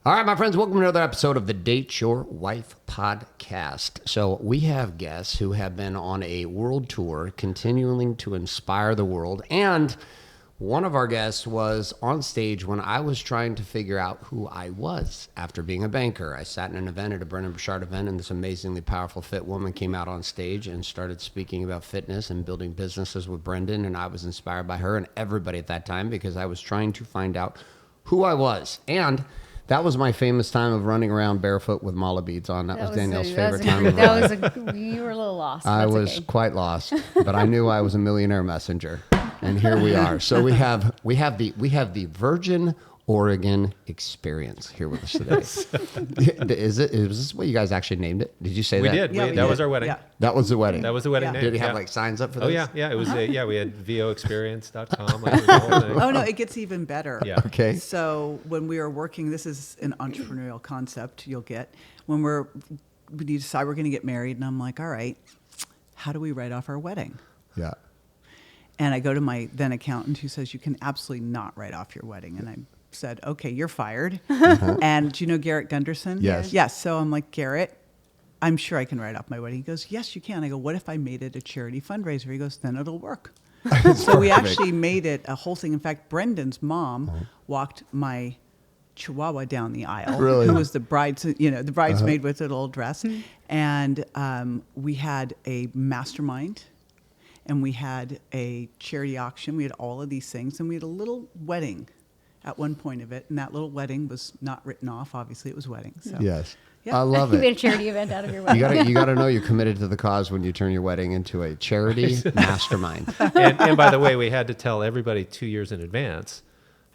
All right, my friends, welcome to another episode of the Date Your Wife podcast. So we have guests who have been on a world tour, continuing to inspire the world. And one of our guests was on stage when I was trying to figure out who I was after being a banker. I sat in an event at a Brendan Burchard event, and this amazingly powerful fit woman came out on stage and started speaking about fitness and building businesses with Brendan. And I was inspired by her and everybody at that time because I was trying to find out who I was. And that was my famous time of running around barefoot with mala beads on. That was Danielle's favorite time of life. You were a little lost. I was quite lost, but I knew I was a millionaire messenger, and here we are. So we have the Virgin Oregon experience here with us today. Is this what you guys actually named it? Did you say that? We did. That was our wedding. Yeah. That was the wedding. That was the wedding name. Did he have like signs up for this? Oh yeah. It was we had voexperience.com. Like, the whole thing. Oh no, it gets even better. Yeah. Okay. So when we were working, this is an entrepreneurial concept you'll get when we decide we're going to get married, and I'm like, all right, how do we write off our wedding? Yeah. And I go to my then accountant, who says you can absolutely not write off your wedding, and I said, okay, you're fired. And do you know Garrett Gunderson? Yes. Yes. So I'm like, Garrett, I'm sure I can write off my wedding. He goes, yes, you can. I go, what if I made it a charity fundraiser? He goes, then it'll work. So we actually made it a whole thing. In fact, Brendan's mom walked my Chihuahua down the aisle, Really? who was the bridesmaid with the little dress. And we had a mastermind, and we had a charity auction. We had all of these things, and we had a little wedding at one point of it, and that little wedding was not written off. Obviously, it was wedding. So. Yes. Yeah. I love You made a it. charity event out of your wedding. You gotta know you're committed to the cause when you turn your wedding into a charity mastermind. and by the way, we had to tell everybody 2 years in advance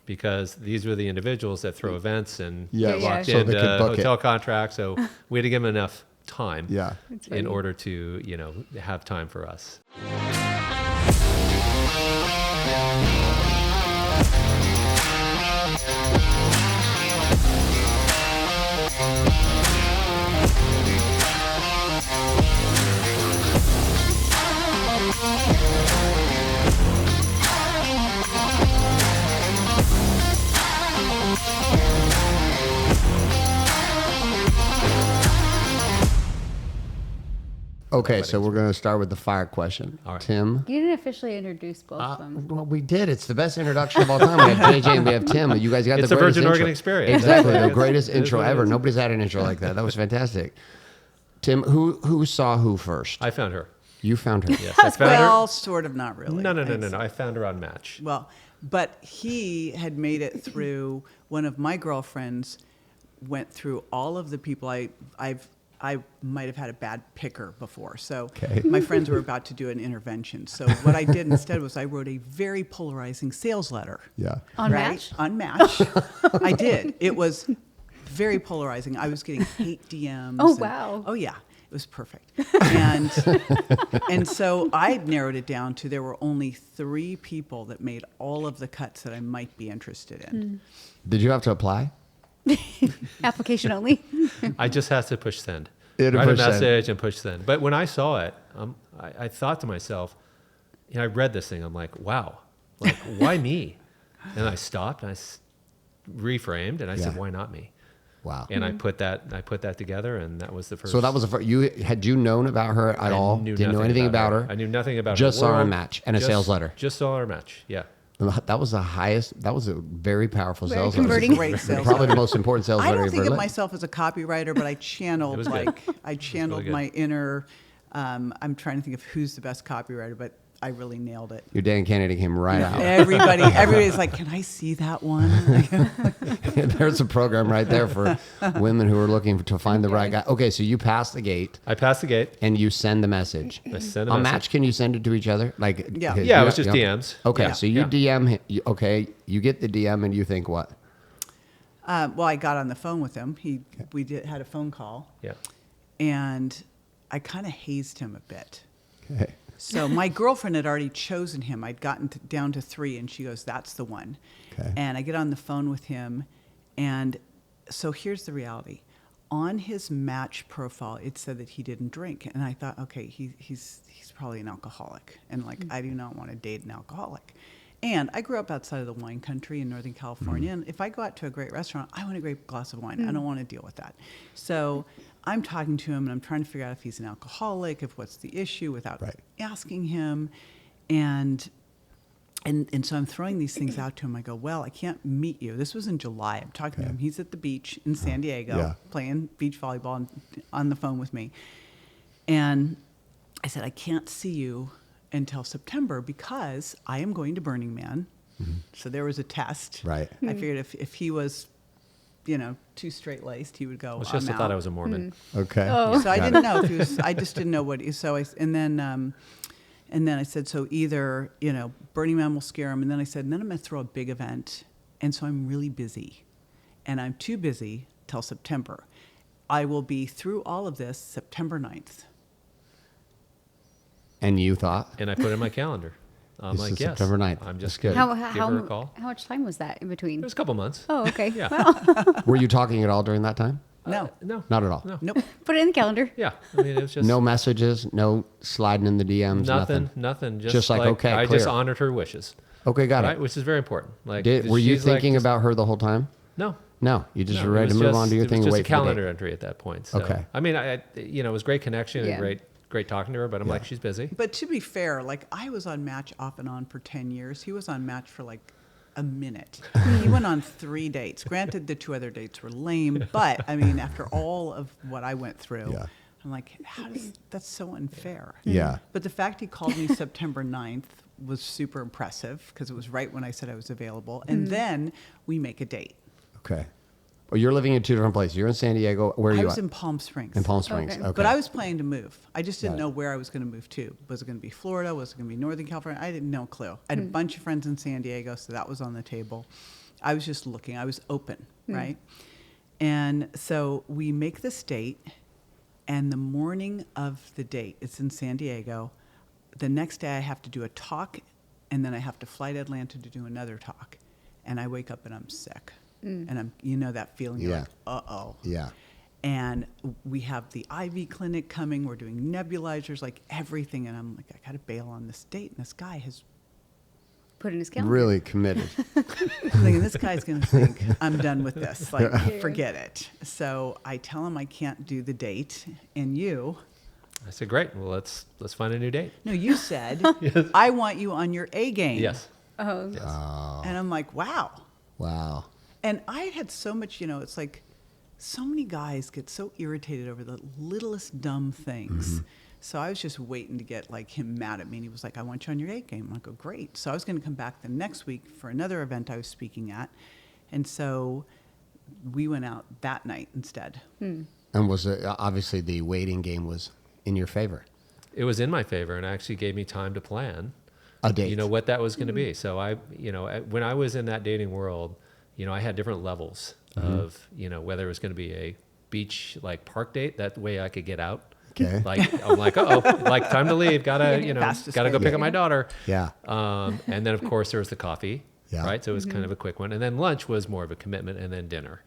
because these were the individuals that throw events and Yes. locked So in they could book hotel it. contracts. So we had to give them enough time Yeah. in order to have time for us. Okay, so we're going to start with the fire question. All right. Tim? You didn't officially introduce both of them. Well, we did. It's the best introduction of all time. We have JJ and we have Tim. You guys got It's the the greatest Virgin intro. Oregon experience. Exactly, the It's- greatest it is intro what it ever. is. Nobody's had an intro like that. That was fantastic. Tim, who saw who first? I found her. You found her. Yes, I found Well, sort of, not really. her. No. I found her on Match. Well, but he had made it through. One of my girlfriends went through all of the people I might have had a bad picker before. So Okay. my friends were about to do an intervention. So what I did instead was I wrote a very polarizing sales letter. Yeah. On right? Match? On Match. I did. It was very polarizing. I was getting hate DMs. Oh, wow. Oh, yeah. It was perfect. And so I narrowed it down to there were only 3 people that made all of the cuts that I might be interested in. Did you have to apply? Application only. I just had to push send. Yeah, to Write push a send. message and push send. But when I saw it, I thought to myself, I read this thing. I'm like, wow, like why me? And I stopped and reframed and I said, Yeah. why not me? Wow. And I put that together, and that was the first. So that was the first. Had you known about her at all? Didn't know anything about her? I knew nothing about Just her. saw her world. Match and a sales letter. Just saw her Match. Yeah. That was the highest. That was a very powerful Very sales converting. letter. Great sales Probably letter. the most important sales I letter don't you've think ever of written. myself as a copywriter, but I It channeled was good. I channeled good. my inner. I'm trying to think of who's the best copywriter, but I really nailed it. Your Dan Kennedy came right out. Everybody's like, can I see that one? There's a program right there for women who are looking to find the right guy. Okay, so you pass the gate I passed the gate. and you send the message. I sent a On message. Match, can you send it to each other? Like, Yeah. Yeah, it was just DMs. Okay, Yeah. so you DM him. Okay, you get the DM and you think what? Well, I got on the phone with him. We had a phone call, Yeah. and I kind of hazed him a bit. Okay. So my girlfriend had already chosen him. I'd gotten down to 3, and she goes, "That's the one." Okay. And I get on the phone with him, and so here's the reality. On his Match profile, it said that he didn't drink, and I thought, okay, he's probably an alcoholic, and like I do not want to date an alcoholic. And I grew up outside of the wine country in Northern California. And if I go out to a great restaurant, I want a great glass of wine. I don't want to deal with that. So I'm talking to him and I'm trying to figure out if he's an alcoholic, if what's the issue without asking him. And so I'm throwing these things out to him. I go, well, I can't meet you. This was in July. I'm talking to him. He's at the beach in San Diego playing beach volleyball and on the phone with me. And I said, I can't see you until September because I am going to Burning Man. So there was a test. Right. I figured if he was, too straight-laced, he would go, Well, she also thought I was a Mormon. Okay. Oh. So I didn't know if he was, I just didn't know what he, so and then I said, so either, Burning Man will scare him. And then I said, and then I'm going to throw a big event. And so I'm really busy. And I'm too busy till September. I will be through all of this September 9th. And you thought? And I put it in my calendar. I'm This like, is yes. September 9th. I'm just That's going good. to give her a call. How much time was that in between? It was a couple months. Oh, okay. Yeah. Well, Were you talking at all during that time? No. No. Not at all. No. Nope. put it in the calendar. Yeah. I mean, it was just No messages, no sliding in the DMs, nothing. Just like, okay, I just clear. honored her wishes. Okay, got Right? it. Which is very important. Like, Were you she's like thinking just- about her the whole time? No. No, you just No, were it ready to was move just- on to your thing It and was wait just a for the date. calendar entry at that point. So, Okay. I mean, it was great connection Yeah. and great talking to her, but I'm like, she's busy. But to be fair, like I was on Match off and on for 10 years. He was on Match for like a minute. He went on 3 dates. Granted, the 2 other dates were lame, but I mean, after all of what I went through, Yeah. I'm like, that's so unfair. Yeah. But the fact he called me September 9th was super impressive because it was right when I said I was available. And then we make a date. Okay. Well, you're living in 2 different places. You're in San Diego. Where are I you was at? in Palm Springs. In Palm Springs. Okay. Okay. But I was planning to move. I just didn't Got it. know where I was going to move to. Was it going to be Florida? Was it going to be Northern California? I didn't know a clue. I had a bunch of friends in San Diego, so that was on the table. I was just looking. I was open, right? And so we make this date, and the morning of the date, it's in San Diego. The next day I have to do a talk, and then I have to fly to Atlanta to do another talk. And I wake up and I'm sick. And I'm, that feeling, you're Yeah. like, uh-oh. Yeah. And we have the IV clinic coming. We're doing nebulizers, like everything. And I'm like, I got to bail on this date. And this guy has, Put it in his calendar. Really committed. I'm thinking, this guy's going to think I'm done with this. Like, forget it. So I tell him I can't do the date. And I said, great. Well, let's find a new date. you said, I want you on your A game. Yes. Oh, Yes. And I'm like, wow. Wow. And I had so much, it's like so many guys get so irritated over the littlest dumb things. So I was just waiting to get like him mad at me. And he was like, I want you on your A game. I'm like, oh, great. So I was going to come back the next week for another event I was speaking at. And so we went out that night instead. And was it, obviously the waiting game was in your favor? It was in my favor and actually gave me time to plan. A date. What that was going to be. So when I was in that dating world, I had different levels of, whether it was going to be a beach like park date, that way I could get out. Okay. Like, I'm like, like time to leave. Gotta go pick up my daughter. Yeah. And then of course there was the coffee. Yeah. Right. So it was kind of a quick one. And then lunch was more of a commitment, and then dinner.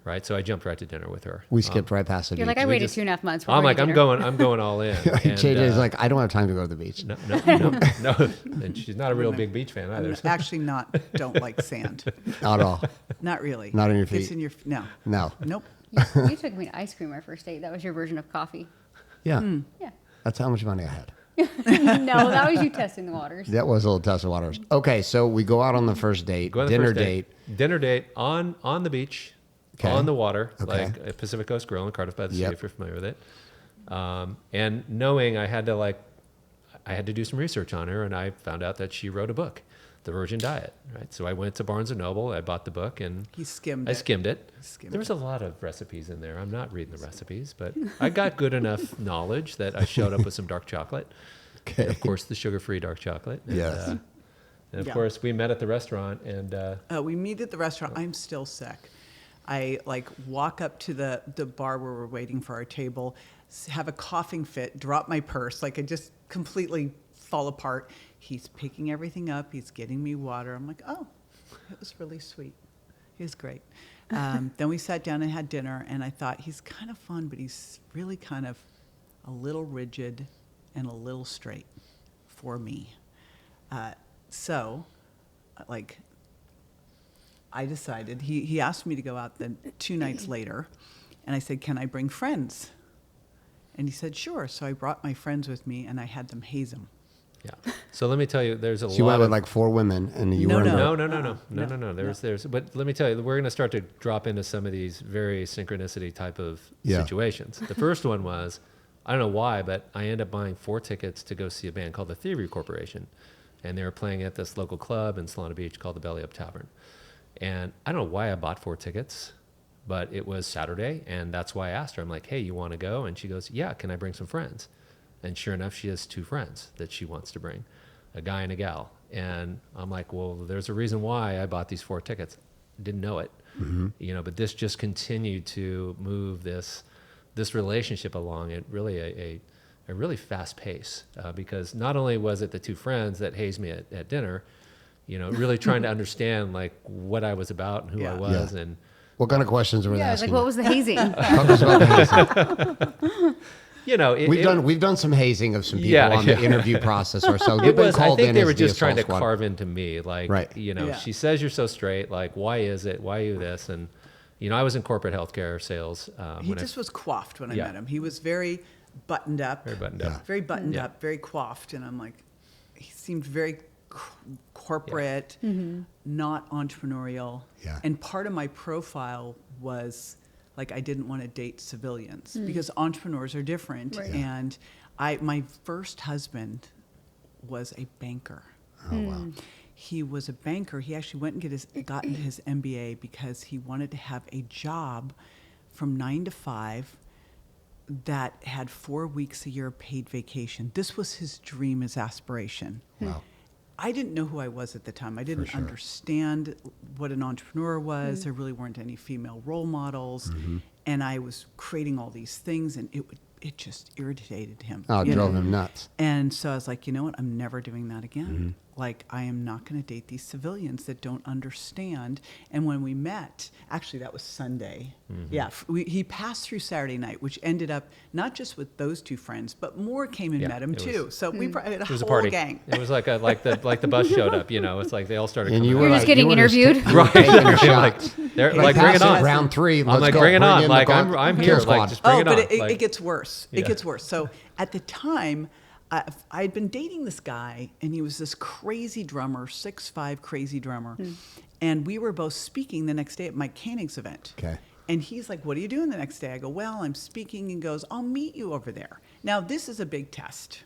Right. So I jumped right to dinner with her. We skipped right past the you're beach. like, I we waited just- 2.5 months. I'm like, I'm I'm going all in. And, JJ's like, I don't have time to go to the beach. no. And she's not a real big beach fan either. so- Actually don't like sand. Not at all. Not really. Not on your It's feet. in your, no. No. Nope. You took me to ice cream our first date. That was your version of coffee. Yeah. Yeah. That's how much money I had. No, that was you testing the waters. That was a little test of waters. Okay, so we go out on the first date, Go on the dinner first date. Dinner date on the beach, Okay. on the water, Okay. like a Pacific Coast Grill in Cardiff by the Sea, Yep. if you're familiar with it. And knowing I had to do some research on her, and I found out that she wrote a book, The Virgin Diet. Right, so I went to Barnes and Noble, I bought the book, and He skimmed I it. skimmed it. Skimmed There was a lot of recipes in there. I'm not reading the recipes, but I got good enough knowledge that I showed up with some dark chocolate. Okay. And of course, the sugar-free dark chocolate. And, Yes. and of Yeah. course, we met at the restaurant, and We meet at the restaurant. I'm still sick. I walk up to the bar where we're waiting for our table, have a coughing fit, drop my purse. I just completely fall apart. He's picking everything up. He's getting me water. I'm like, oh, it was really sweet. He was great. Then we sat down and had dinner, and I thought he's kind of fun, but he's really kind of a little rigid and a little straight for me. So like, I decided, he asked me to go out then 2 nights later, and I said, can I bring friends? And he said, sure. So I brought my friends with me, and I had them haze him. Yeah. So let me tell you, there's a So you lot went with of like 4 women, and you No, weren't. no. There's, but let me tell you, we're going to start to drop into some of these very synchronicity type of Yeah. situations. The first one was, I don't know why, but I ended up buying 4 tickets to go see a band called the Thievery Corporation, and they were playing at this local club in Solana Beach called the Belly Up Tavern. And I don't know why I bought 4 tickets, but it was Saturday, and that's why I asked her. I'm like, hey, you want to go? And she goes, yeah, can I bring some friends? And sure enough, she has 2 friends that she wants to bring, a guy and a gal. And I'm like, well, there's a reason why I bought these 4 tickets. Didn't know it, but this just continued to move this relationship along at really a really fast pace, because not only was it the 2 friends that hazed me at dinner, really trying to understand like what I was about and who I was. And what kind of questions were they Yeah, asking? like what was the hazing? Talk to us about the hazing. We've done some hazing of some people on the interview process ourselves. It was, I think they were just trying to carve into me. Like, Right. She says you're so straight. Like, why is it? Why are you this? And, I was in corporate healthcare sales. He just was coiffed when I met him. He was very buttoned up. Very buttoned up. Very buttoned up, very coiffed. And I'm like, he seemed very corporate, not entrepreneurial. Yeah. And part of my profile was like I didn't want to date civilians because entrepreneurs are different. Right. And my first husband was a banker. Oh, wow. He was a banker. He actually went and got into his MBA because he wanted to have a job from 9 to 5 that had 4 weeks a year of paid vacation. This was his dream, his aspiration. Wow. I didn't know who I was at the time. I didn't understand what an entrepreneur was. There really weren't any female role models. And I was creating all these things, and it just irritated him. Oh, it drove him nuts. And so I was like, you know what? I'm never doing that again. Like, I am not going to date these civilians that don't understand. And when we met, actually, that was Sunday. Yeah, he passed through Saturday night, which ended up not just with those 2 friends, but more came and met him too. So we had a it was whole a party. gang. It was like the bus showed up. It's like they all started. And coming you out. were You're just getting interviewed. taking a shot. They're Like, like, bring it that's on. Round 3. I'm Let's like, go. bring it on. in Like, the I'm kill here. squad. Like, just bring it on. But Like, it gets worse. It gets worse. So at the time, I'd been dating this guy, and he was this crazy drummer, 6'5" crazy drummer. And we were both speaking the next day at Mike Koenig's event. Okay. And he's like, what are you doing the next day? I go, well, I'm speaking. And goes, I'll meet you over there. Now, this is a big test,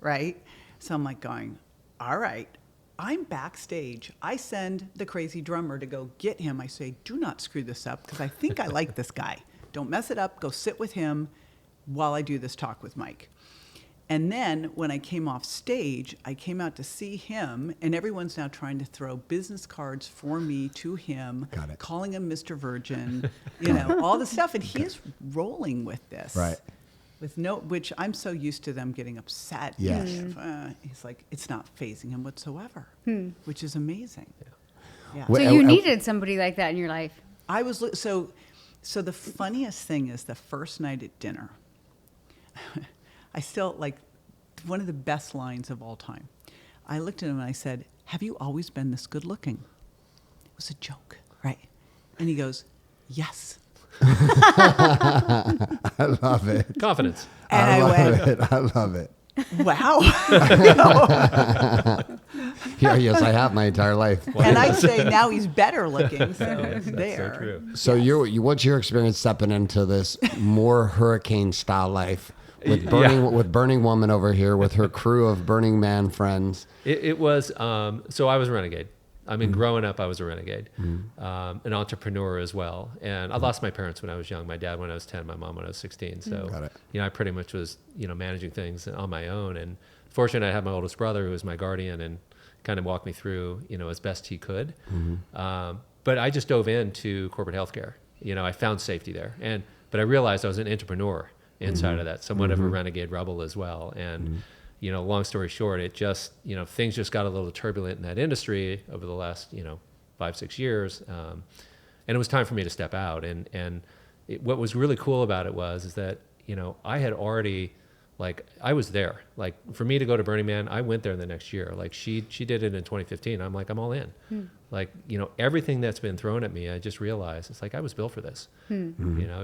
right? So I'm like going, all right. I'm backstage. I send the crazy drummer to go get him. I say, do not screw this up, because I think I like this guy. Don't mess it up. Go sit with him while I do this talk with Mike. And then when I came off stage, I came out to see him, and everyone's now trying to throw business cards for me to him, Got it. calling him Mr. Virgin, all the stuff. And he is rolling with this. Right. With which I'm so used to them getting upset. Yes. He's like, it's not phasing him whatsoever, which is amazing. Yeah. Well, So you needed somebody like that in your life. I was so the funniest thing is the first night at dinner. I still like one of the best lines of all time. I looked at him and I said, "Have you always been this good looking?" It was a joke, right? And he goes, "Yes." I love it. confidence. And I went, I love it. "Wow." Yeah, yes, I have my entire life. And I say now he's better looking. So That's there. so true. So what's your experience stepping into this more hurricane style life with Burning Woman over here with her crew of Burning Man friends? It was, so I was a renegade. I mean, growing up, I was a renegade, an entrepreneur as well. And I lost my parents when I was young. My dad when I was 10, my mom when I was 16. So, Got it. I pretty much was, managing things on my own. And fortunately, I had my oldest brother who was my guardian and kind of walked me through, as best he could. But I just dove into corporate healthcare. I found safety there. But I realized I was an entrepreneur inside of that, somewhat of a renegade rebel as well. And, long story short, it just, things just got a little turbulent in that industry over the last, 5-6 years. And it was time for me to step out. And what was really cool about it is that, I had already like I was there. Like for me to go to Burning Man, I went there the next year. Like she did it in 2015. I'm like, I'm all in. Like, you know, everything that's been thrown at me, I just realized it's like I was built for this. You know,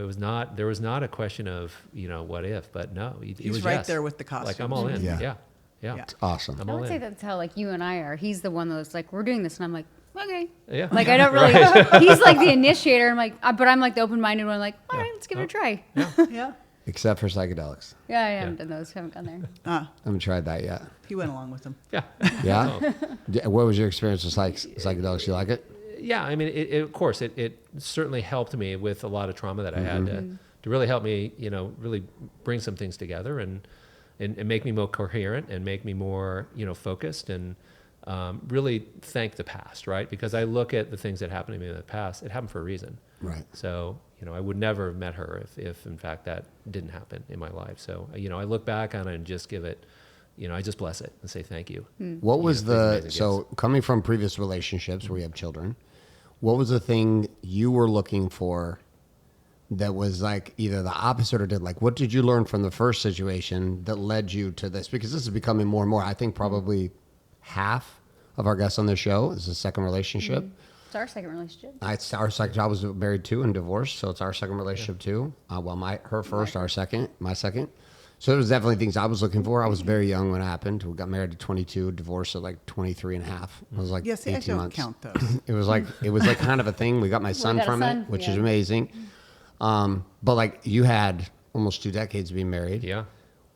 there was not a question of, you know, what if, but no, it He's was right yes. there with the costume. Like I'm all in. Yeah. Yeah. Yeah. It's awesome. I'm I all would say in. that's how like you and I are. He's the one that's like, we're doing this, and I'm like, okay. Yeah. Like I don't really. He's like the initiator. I'm like, but I'm like the open-minded one. Like, all right, let's give it a try. Yeah. Except for psychedelics. Yeah, I haven't done those. Haven't gone there. I haven't tried that yet. He went along with them. Yeah. Yeah? What was your experience with psychedelics? You like it? Yeah, I mean, of course, it certainly helped me with a lot of trauma that I had to really help me, you know, really bring some things together and make me more coherent and make me more, you know, focused and really thank the past, right? Because I look at the things that happened to me in the past, it happened for a reason. Right. So, you know, I would never have met her if in fact that didn't happen in my life. So, you know, I look back on it and just give it, you know, I just bless it and say thank you. What was You know, these amazing gifts. coming from previous relationships where you have children, what was the thing you were looking for that was like either the opposite or did like, what did you learn from the first situation that led you to this? Because this is becoming more and more. I think probably half of our guests on this show is a second relationship. It's our second relationship. It's our second. I was married too and divorced, so it's our second relationship too. Her first, our second, my second. So it was definitely things I was looking for. I was very young when it happened. We got married at 22, divorced at like 23 and a half. It was like Yes, I 18 don't months. count those. It was like kind of a thing. We got my son got a from son, it, which yeah. is amazing. But like you had almost 2 decades being married. Yeah.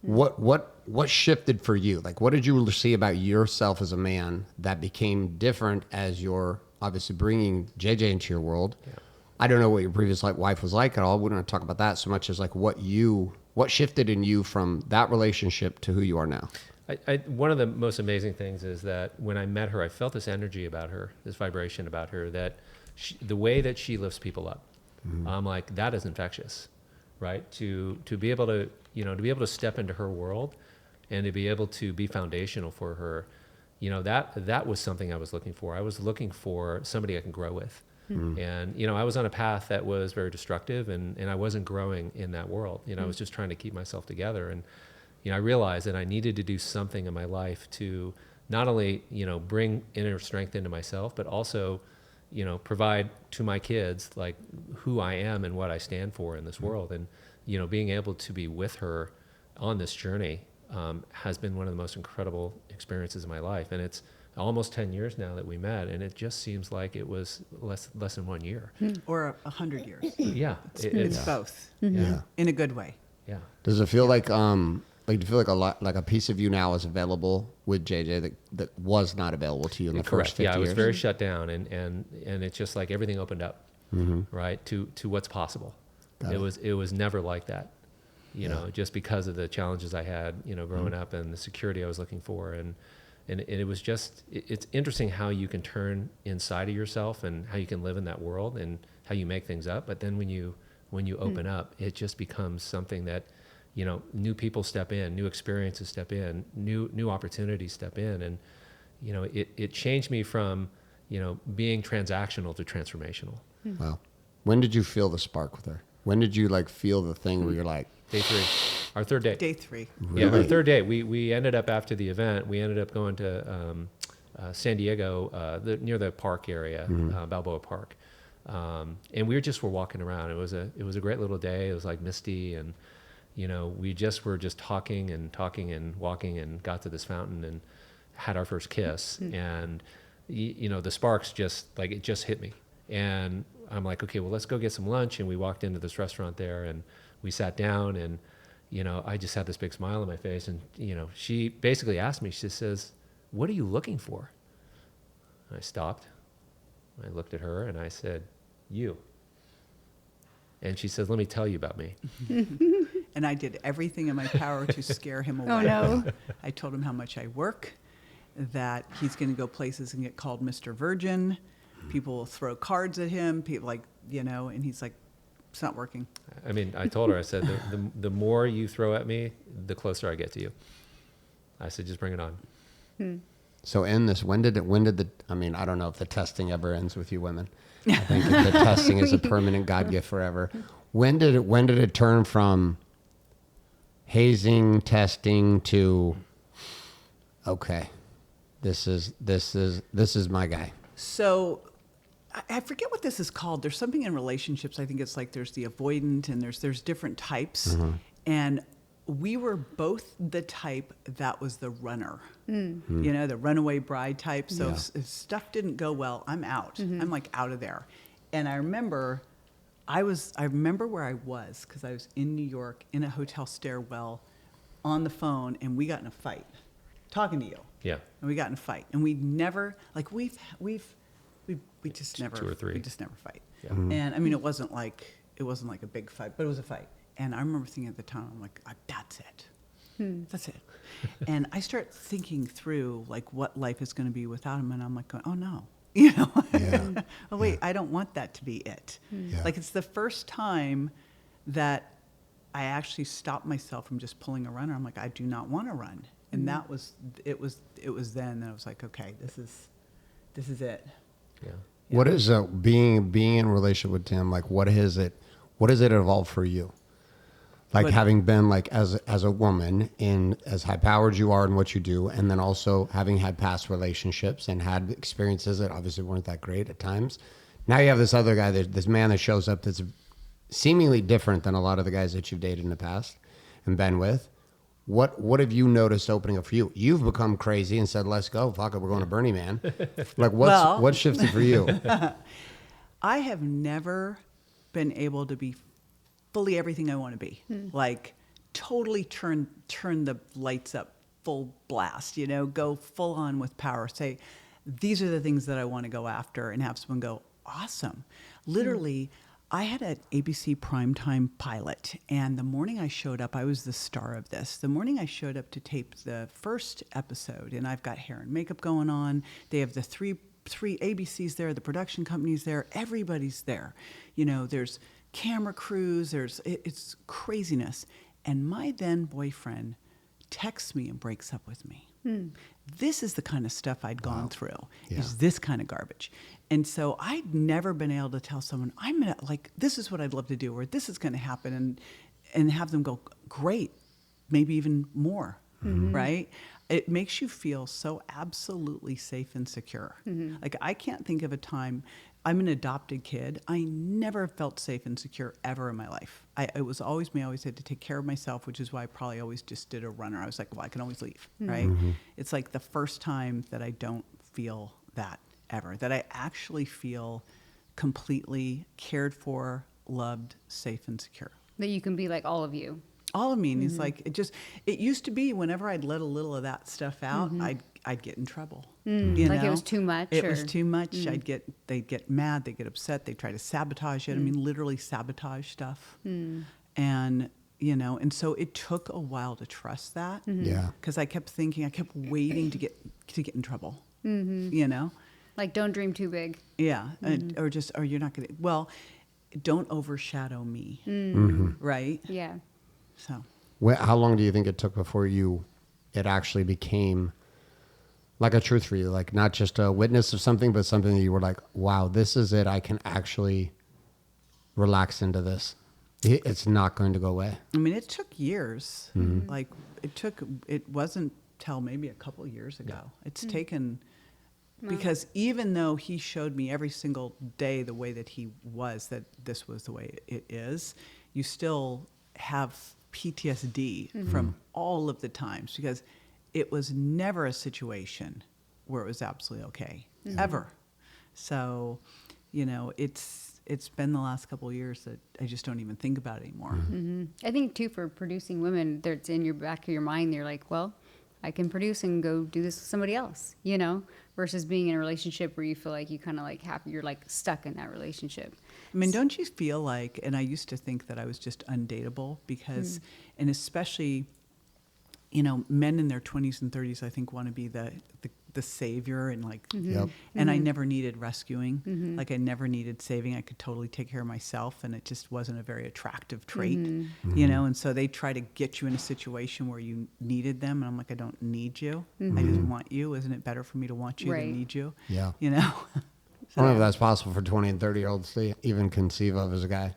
What shifted for you? Like, what did you see about yourself as a man that became different as you're obviously bringing JJ into your world? Yeah. I don't know what your previous wife was like at all. We don't want to talk about that so much as like what shifted in you from that relationship to who you are now. One of the most amazing things is that when I met her, I felt this energy about her, this vibration about her, that the way that she lifts people up, I'm like, that is infectious, right? To be able to, you know, to be able to step into her world and to be able to be foundational for her, you know, that was something I was looking for. I was looking for somebody I can grow with. And, you know, I was on a path that was very destructive and I wasn't growing in that world. You know, I was just trying to keep myself together. And, you know, I realized that I needed to do something in my life to not only, you know, bring inner strength into myself, but also, you know, provide to my kids like who I am and what I stand for in this world. And, you know, being able to be with her on this journey has been one of the most incredible experiences of my life. And it's almost 10 years now that we met, and it just seems like it was less than 1 year. Or 100 years. Yeah. It's both. Yeah. In a good way. Yeah. Does it feel like do you feel like a piece of you now is available with JJ that was not available to you in the Correct. first 50 years? Yeah, I was very shut down, and it's just like everything opened up, right, to what's possible. It was never like that, you know, just because of the challenges I had, you know, growing up and the security I was looking for, and it was just, it's interesting how you can turn inside of yourself and how you can live in that world and how you make things up. But then when you open up, it just becomes something that, you know, new people step in, new experiences step in, new opportunities step in. And, you know, it changed me from, you know, being transactional to transformational. Wow. When did you feel the spark with her? When did you like feel the thing where you're like, Day 3, our third day. Day 3. Yeah, our Really? third day. We ended up after the event. We ended up going to San Diego, near the park area, Balboa Park, and we were walking around. It was a great little day. It was like misty, and you know we were just talking and walking, and got to this fountain and had our first kiss. And you know the sparks just hit me, and I'm like, okay, well let's go get some lunch. And we walked into this restaurant there, and we sat down, and you know, I just had this big smile on my face, and you know, she basically asked me, she says, "What are you looking for?" I stopped. I looked at her and I said, "You." And she says, "Let me tell you about me." And I did everything in my power to scare him away. Oh, no. I told him how much I work, that he's going to go places and get called Mr. Virgin. People will throw cards at him. People like, you know, and he's like, it's not working. I mean, I told her, I said, the more you throw at me, the closer I get to you. I said, just bring it on. so in this, when did I mean, I don't know if the testing ever ends with you women. I think the testing is a permanent God gift forever. When did it turn from, hazing, testing to, okay, this is my guy. So I forget what this is called. There's something in relationships. I think it's like there's the avoidant and there's different types. And we were both the type that was the runner, the runaway bride type. So if stuff didn't go well, I'm out. I'm like out of there. And I remember where I was because I was in New York in a hotel stairwell on the phone, and we got in a fight talking to you. Yeah. And we got in a fight, and we never, like we just never, two or three. we just never fight. Yeah. And I mean, it wasn't like a big fight, but it was a fight. And I remember thinking at the time, I'm like, that's it. That's it. And I start thinking through like what life is going to be without him. And I'm like, oh no, oh wait, I don't want that to be it. Like it's the first time that I actually stopped myself from just pulling a runner. I'm like, I do not want to run. And that was, it was then that I was like, okay, this is it. Yeah. What is being in a relationship with Tim? Like, what has it evolved for you? Like having been like as a woman in as high powered you are in what you do, and then also having had past relationships and had experiences that obviously weren't that great at times. Now you have this other guy, this man that shows up that's seemingly different than a lot of the guys that you've dated in the past and been with. What have you noticed opening up for you? You've become crazy and said, "Let's go, fuck it, we're going to Burning Man." Like what's shifted for you? I have never been able to be fully everything I want to be. Like totally turn the lights up full blast, go full on with power. Say, these are the things that I want to go after, and have someone go, awesome. Literally, I had an ABC primetime pilot, and the morning I showed up, I was the star of this. The morning I showed up to tape the first episode, and I've got hair and makeup going on. They have the three ABCs there, the production companies there, everybody's there. There's camera crews, it's craziness. And my then boyfriend texts me and breaks up with me. This is the kind of stuff I'd gone through, is this kind of garbage. And so I'd never been able to tell someone, this is what I'd love to do, or this is going to happen, and have them go, great, maybe even more, right? It makes you feel so absolutely safe and secure. Like I can't think of a time. I'm an adopted kid. I never felt safe and secure ever in my life. It was always me. I always had to take care of myself, which is why I probably always just did a runner. I was like, well, I can always leave, right? It's like the first time that I don't feel that ever, that I actually feel completely cared for, loved, safe, and secure. That you can be like all of you. All of me. And it's like, it used to be whenever I'd let a little of that stuff out, I'd get in trouble. Like it was too much? It was too much. They'd get mad, they'd get upset, they'd try to sabotage it. I mean, literally sabotage stuff. And, and so it took a while to trust that. Yeah. Because I kept waiting to get in trouble. Like, don't dream too big. Yeah. Or you're not going to, well, don't overshadow me. Right? Yeah. So. How long do you think it took before it actually became like a truth for you? Like not just a witness of something, but something that you were like, wow, this is it. I can actually relax into this. It's not going to go away. I mean, it took years. Like it wasn't till maybe a couple years ago. It's taken, because even though he showed me every single day the way that he was, that this was the way it is, you still have PTSD from all of the times, because it was never a situation where it was absolutely okay, ever. So, it's been the last couple of years that I just don't even think about it anymore. I think too, for producing women, it's in your back of your mind. You're like, well, I can produce and go do this with somebody else, versus being in a relationship where you feel like you kind of like you're like stuck in that relationship. I mean, don't you feel like, and I used to think that I was just undateable because, and especially, men in their 20s and 30s, I think, want to be the savior and like, and I never needed rescuing. Like I never needed saving. I could totally take care of myself, and it just wasn't a very attractive trait, and so they try to get you in a situation where you needed them. And I'm like, I don't need you. I just want you. Isn't it better for me to want you than need you? Yeah. So, I don't know if that's possible for 20 and 30-year-olds to even conceive of as a guy.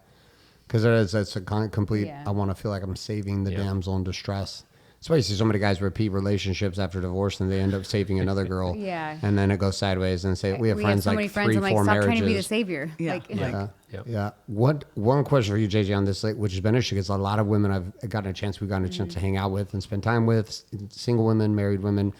Because it's a complete, Yeah. I want to feel like I'm saving the Yeah. damsel in distress. That's why you see so many guys repeat relationships after divorce and they end up saving another girl. Yeah. And then it goes sideways and say, we have friends so like many friends. 3, I'm like, 4 stop marriages. trying to be the savior. Yeah. Like, Yeah. Yeah. Yep. Yeah. One question for you, JJ, on this, like, which has been interesting, because a lot of women we've gotten a chance to hang out with and spend time with, single women, married women,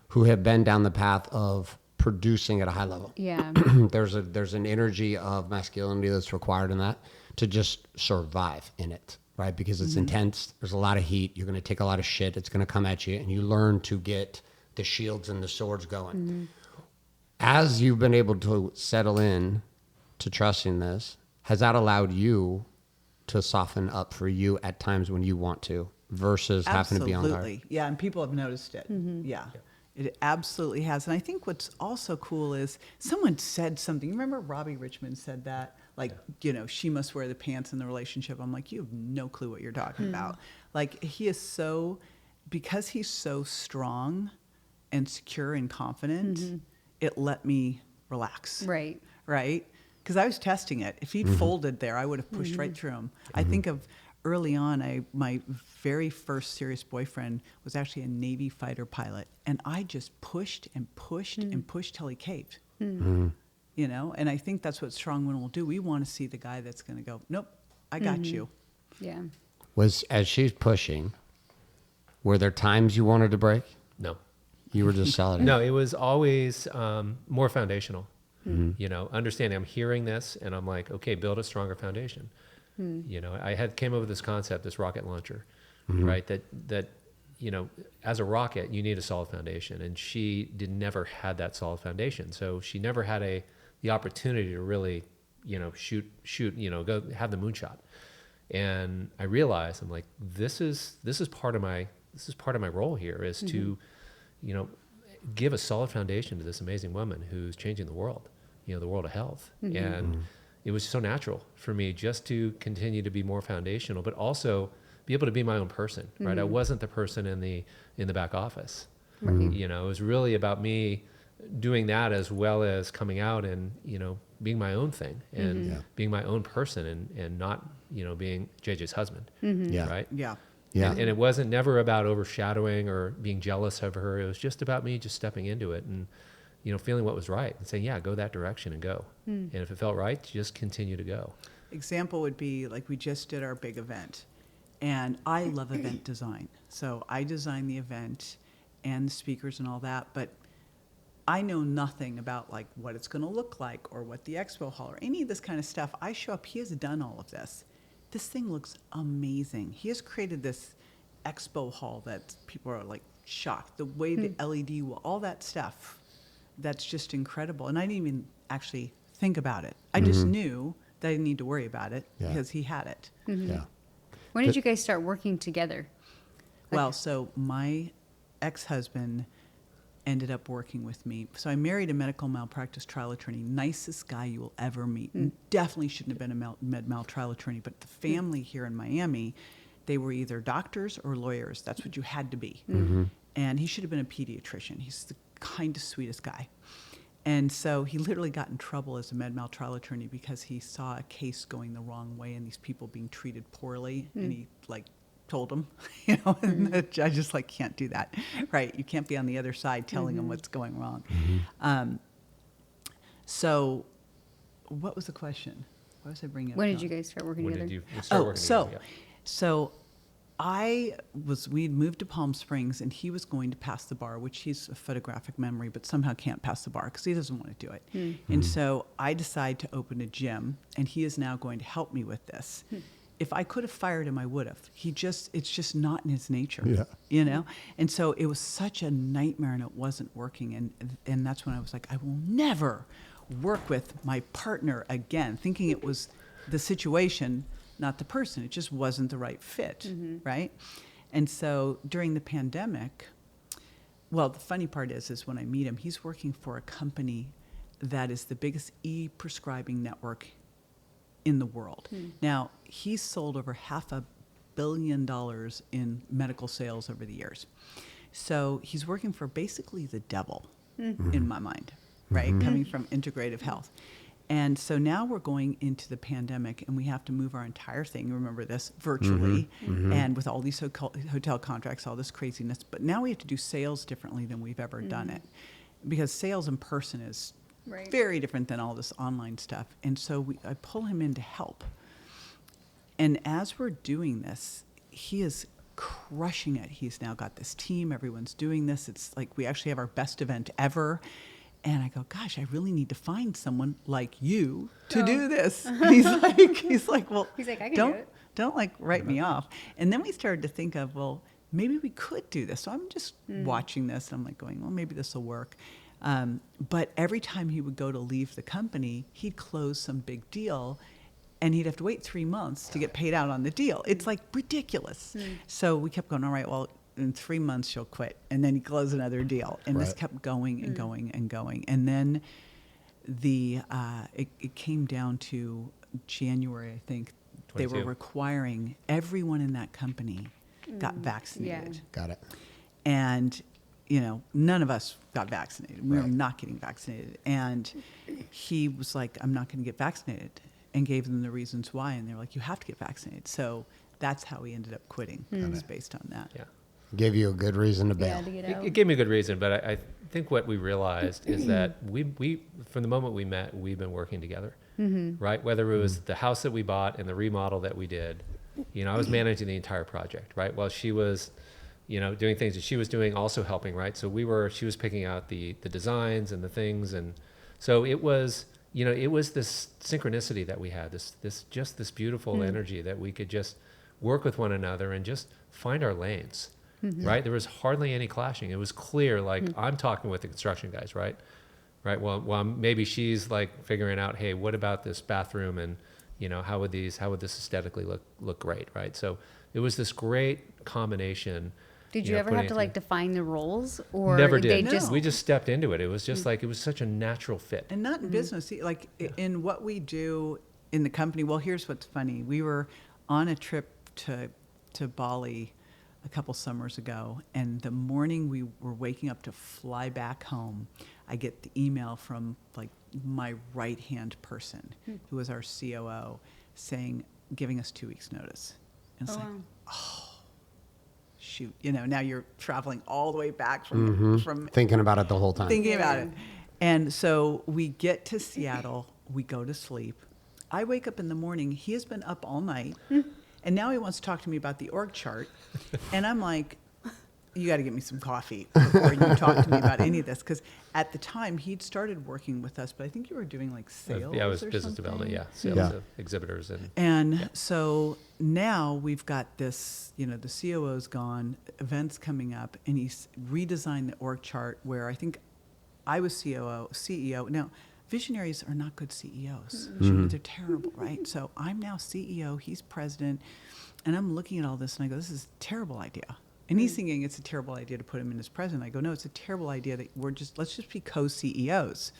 who have been down the path of producing at a high level. yeah. There's an energy of masculinity that's required in that to just survive in it, right? Because it's intense. There's a lot of heat. You're going to take a lot of shit. It's going to come at you, and you learn to get the shields and the swords going. As you've been able to settle in to trusting this, has that allowed you to soften up for you at times when you want to versus having to be on guard? Absolutely. Yeah, and people have noticed it. Yeah. It absolutely has. And I think what's also cool is someone said something. You remember Robbie Richmond said that? Like, she must wear the pants in the relationship. I'm like, you have no clue what you're talking about. Like, he is so, because he's so strong and secure and confident, it let me relax. Right. Right? Because I was testing it. If he'd folded there, I would have pushed right through him. I think of early on, my very first serious boyfriend was actually a Navy fighter pilot. And I just pushed and pushed and pushed till he caved. And I think that's what strong women will do. We want to see the guy that's going to go, nope, I got you. Yeah. Was, as she's pushing, were there times you wanted to break? No. You were just solid. No, it was always more foundational. Understanding I'm hearing this and I'm like, okay, build a stronger foundation. I came up with this concept, this rocket launcher, right? That as a rocket, you need a solid foundation, and she never had that solid foundation. So she never had the opportunity to really, shoot, go have the moonshot. And I realized, I'm like, this is part of my role here is to, give a solid foundation to this amazing woman who's changing the world, the world of health. And it was so natural for me just to continue to be more foundational, but also be able to be my own person, right? I wasn't the person in the back office. It was really about me doing that as well as coming out and, being my own thing and being my own person and not, being JJ's husband, right? Yeah. Yeah. And it wasn't never about overshadowing or being jealous of her. It was just about me just stepping into it and, feeling what was right and saying, yeah, go that direction and go. And if it felt right, just continue to go. Example would be like we just did our big event, and I love event design. So I design the event and the speakers and all that, but I know nothing about like what it's going to look like or what the expo hall or any of this kind of stuff. I show up, he has done all of this. This thing looks amazing. He has created this expo hall that people are like shocked. The way the LED, all that stuff, that's just incredible. And I didn't even actually think about it. I just knew that I didn't need to worry about it because he had it. Yeah. When did you guys start working together? Well, so my ex-husband ended up working with me. So I married a medical malpractice trial attorney, nicest guy you will ever meet. Definitely shouldn't have been a med mal trial attorney, but the family here in Miami, they were either doctors or lawyers. That's what you had to be. And he should have been a pediatrician. He's the kindest, sweetest guy. And so he literally got in trouble as a med mal trial attorney because he saw a case going the wrong way and these people being treated poorly. And he told them, and the judge is like, can't do that, right? You can't be on the other side telling them what's going wrong. So what was the question? Why was I bringing it up? When did you guys start working When together? did you start working together? So we'd moved to Palm Springs and he was going to pass the bar, which he's a photographic memory, but somehow can't pass the bar because he doesn't want to do it. And so I decided to open a gym and he is now going to help me with this. If I could have fired him, I would have. It's just not in his nature, And so it was such a nightmare and it wasn't working. And that's when I was like, I will never work with my partner again, thinking it was the situation, not the person. It just wasn't the right fit, right? And so during the pandemic, well, the funny part is when I meet him, he's working for a company that is the biggest e-prescribing network in the world. Now, he's sold over $500 million in medical sales over the years. So he's working for basically the devil in my mind, right? Coming from integrative health. And so now we're going into the pandemic, and we have to move our entire thing, remember this, virtually, and with all these hotel contracts, all this craziness. But now we have to do sales differently than we've ever done it, because sales in person is very different than all this online stuff. And so I pull him in to help. And as we're doing this, he is crushing it. He's now got this team. Everyone's doing this. It's like we actually have our best event ever. And I go, gosh, I really need to find someone like you to do this. He's like, well, I can do it. Don't like write me off. And then we started to think of, well, maybe we could do this. So I'm just watching this. And I'm like going, well, maybe this will work. But every time he would go to leave the company, he'd close some big deal, and he'd have to wait 3 months to get paid out on the deal. It's like ridiculous. So we kept going, all right, well, in 3 months you'll quit. And then he closed another deal. And this kept going and going and going. And then it came down to January, I think. 22. They were requiring everyone in that company got vaccinated. Yeah. Got it. And, none of us got vaccinated. We were not getting vaccinated. And he was like, I'm not going to get vaccinated, and gave them the reasons why. And they were like, you have to get vaccinated. So that's how we ended up quitting. It was based on that. Yeah. Gave you a good reason to bail. To get out. It gave me a good reason, but I think what we realized is that we from the moment we met, we've been working together, right? Whether it was the house that we bought and the remodel that we did, I was managing the entire project, right? While she was, doing things that she was doing, also helping, right? So she was picking out the designs and the things, and so it was, it was this synchronicity that we had, this beautiful energy that we could just work with one another and just find our lanes. Right? There was hardly any clashing. It was clear, like I'm talking with the construction guys, right? Well, maybe she's like figuring out, hey, what about this bathroom, and how would this aesthetically look great, right? So it was this great combination. Did you ever have to define the roles, or never did? They just We just stepped into it. It was just like it was such a natural fit. And not in business, like in what we do in the company. Well, here's what's funny. We were on a trip to Bali a couple summers ago, and the morning we were waking up to fly back home, I get the email from like my right-hand person, who was our COO, giving us 2 weeks notice. And it's shoot, now you're traveling all the way back from Thinking about it the whole time. Thinking about it. And so we get to Seattle, we go to sleep. I wake up in the morning, he has been up all night. And now he wants to talk to me about the org chart. And I'm like, you got to get me some coffee before you talk to me about any of this. Because at the time, he'd started working with us, but I think you were doing like sales. Yeah, it was or business something. development, sales of exhibitors. And so now we've got this, the COO's gone, events coming up, and he's redesigned the org chart where I think I was CEO. Now, visionaries are not good CEOs. They're terrible, right? So I'm now CEO, he's president, and I'm looking at all this and I go, this is a terrible idea. And he's thinking it's a terrible idea to put him in as president. I go, no, it's a terrible idea that let's just be co-CEOs.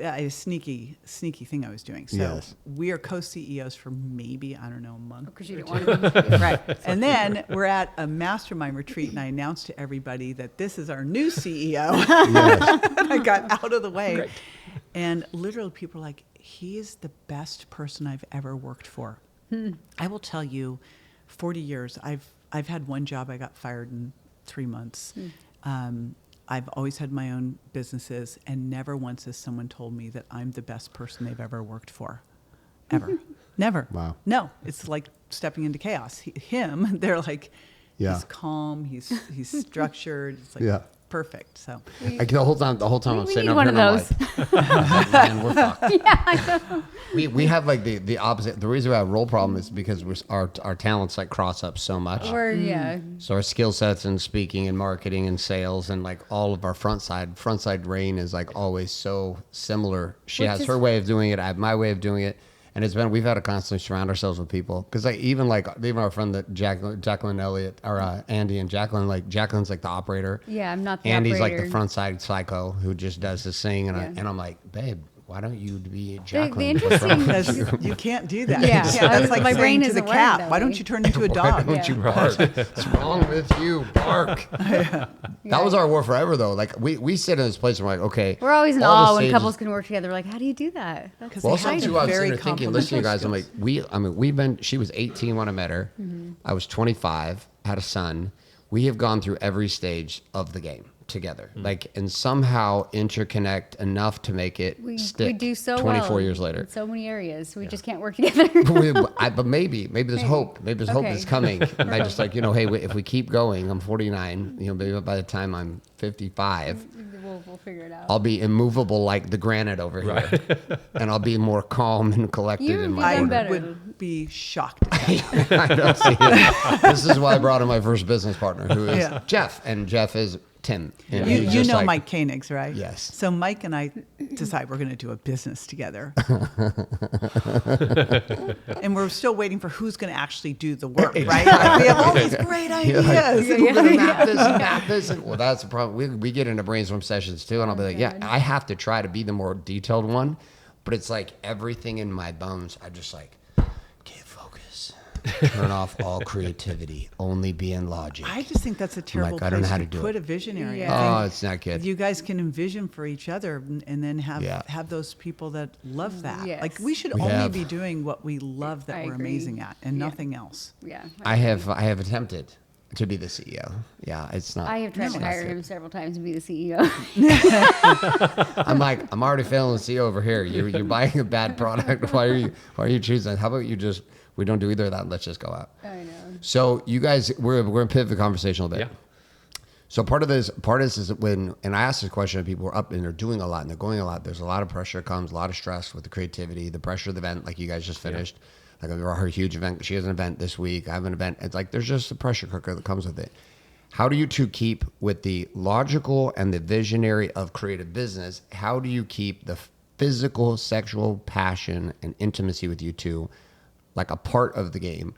A sneaky thing I was doing. So we are co-CEOs for maybe, I don't know, a month. Because you didn't want to be Right. And then we're at a mastermind retreat, and I announced to everybody that this is our new CEO. I got out of the way. Great. And literally people are like, he is the best person I've ever worked for. I will tell you, 40 years, I've had one job, I got fired in 3 months. I've always had my own businesses, and never once has someone told me that I'm the best person they've ever worked for. Ever. Never. Wow. No, it's like stepping into chaos. They're like, he's calm, he's structured. It's like perfect. So Like the whole time I'm we sitting need up one here of and those. I'm like, man, we're fucked. Yeah, I know. We have like the opposite. The reason we have a role problem is because our talents like cross up so much. So our skill sets in speaking and marketing and sales and like all of our front side Rain is like always so similar. She has her way of doing it. I have my way of doing it. And we've had to constantly surround ourselves with people. Because even our friend that Jacqueline Elliott, or Andy and Jacqueline, like Jacqueline's like the operator. Yeah, I'm not the Andy's operator. like the front side psycho who just does his thing. And I'm like, babe, why don't you be The Jacqueline? interesting, Because you can't do that. Yeah. That's like My saying brain to the isn't wired cat, that why way. don't you turn into a Why dog? don't you bark? What's wrong with you? Bark. That was our war forever, though. Like we sit in this place and we're like, okay. we're always in all the awe when stages- couples can work together. We're like, how do you do that? That's Because Well, they also have too, I was very sitting there thinking, listening to you guys, I'm like, complementary she was 18 when I met her. I was 25, had a son. We have gone through every stage of the game together, like, and somehow interconnect enough to make it we stick. do so 24 well years later. in so many areas. We just can't work together. But maybe there's hope. Maybe there's hope Okay. that's coming. And I just like, hey, if we keep going, I'm 49. Maybe by the time I'm 55, we'll figure it out. I'll be immovable like the granite over here, and I'll be more calm and collected You in would my be order. better. would be shocked at that. I don't see it. This is why I brought in my first business partner, who is Yeah. Jeff, and Jeff is Tim. And You, he's you just know like- Mike Koenigs, right? Yes. So Mike and I decide we're going to do a business together. And we're still waiting for who's going to actually do the work, right? Like, we have all these great You're like, ideas. we're gonna map this and map this. And, well, that's the problem. We get into brainstorm sessions too, and I'll be like, yeah, I have to try to be the more detailed one, but it's like everything in my bones. I just like can't focus. Turn off all creativity. Only be in logic. I just think that's a terrible I don't know place how to to do put it. a visionary. Yeah. I Oh, think it's not good. you guys can envision for each other and then have Yeah. have those people that love that. Yes. Like we should We only have- be doing what we love that I we're agree. amazing at and Yeah. nothing else. Yeah. I have attempted to be the CEO. Yeah, it's not. I have tried it's to not hire good. him several times to be the CEO. I'm like, I'm already failing the CEO over here. You're buying a bad product. Why are you choosing? How about we don't do either of that. Let's just go out. I know. So you guys, we're gonna pivot the conversation a little bit. Yeah. So part of this is when, and I ask this question, people are up and they're doing a lot and they're going a lot. There's a lot of pressure comes, a lot of stress with the creativity, the pressure of the event, like you guys just finished. Like her huge event, she has an event this week. I have an event. It's like there's just a pressure cooker that comes with it. How do you two keep with the logical and the visionary of creative business? How do you keep the physical, sexual passion and intimacy with you two like a part of the game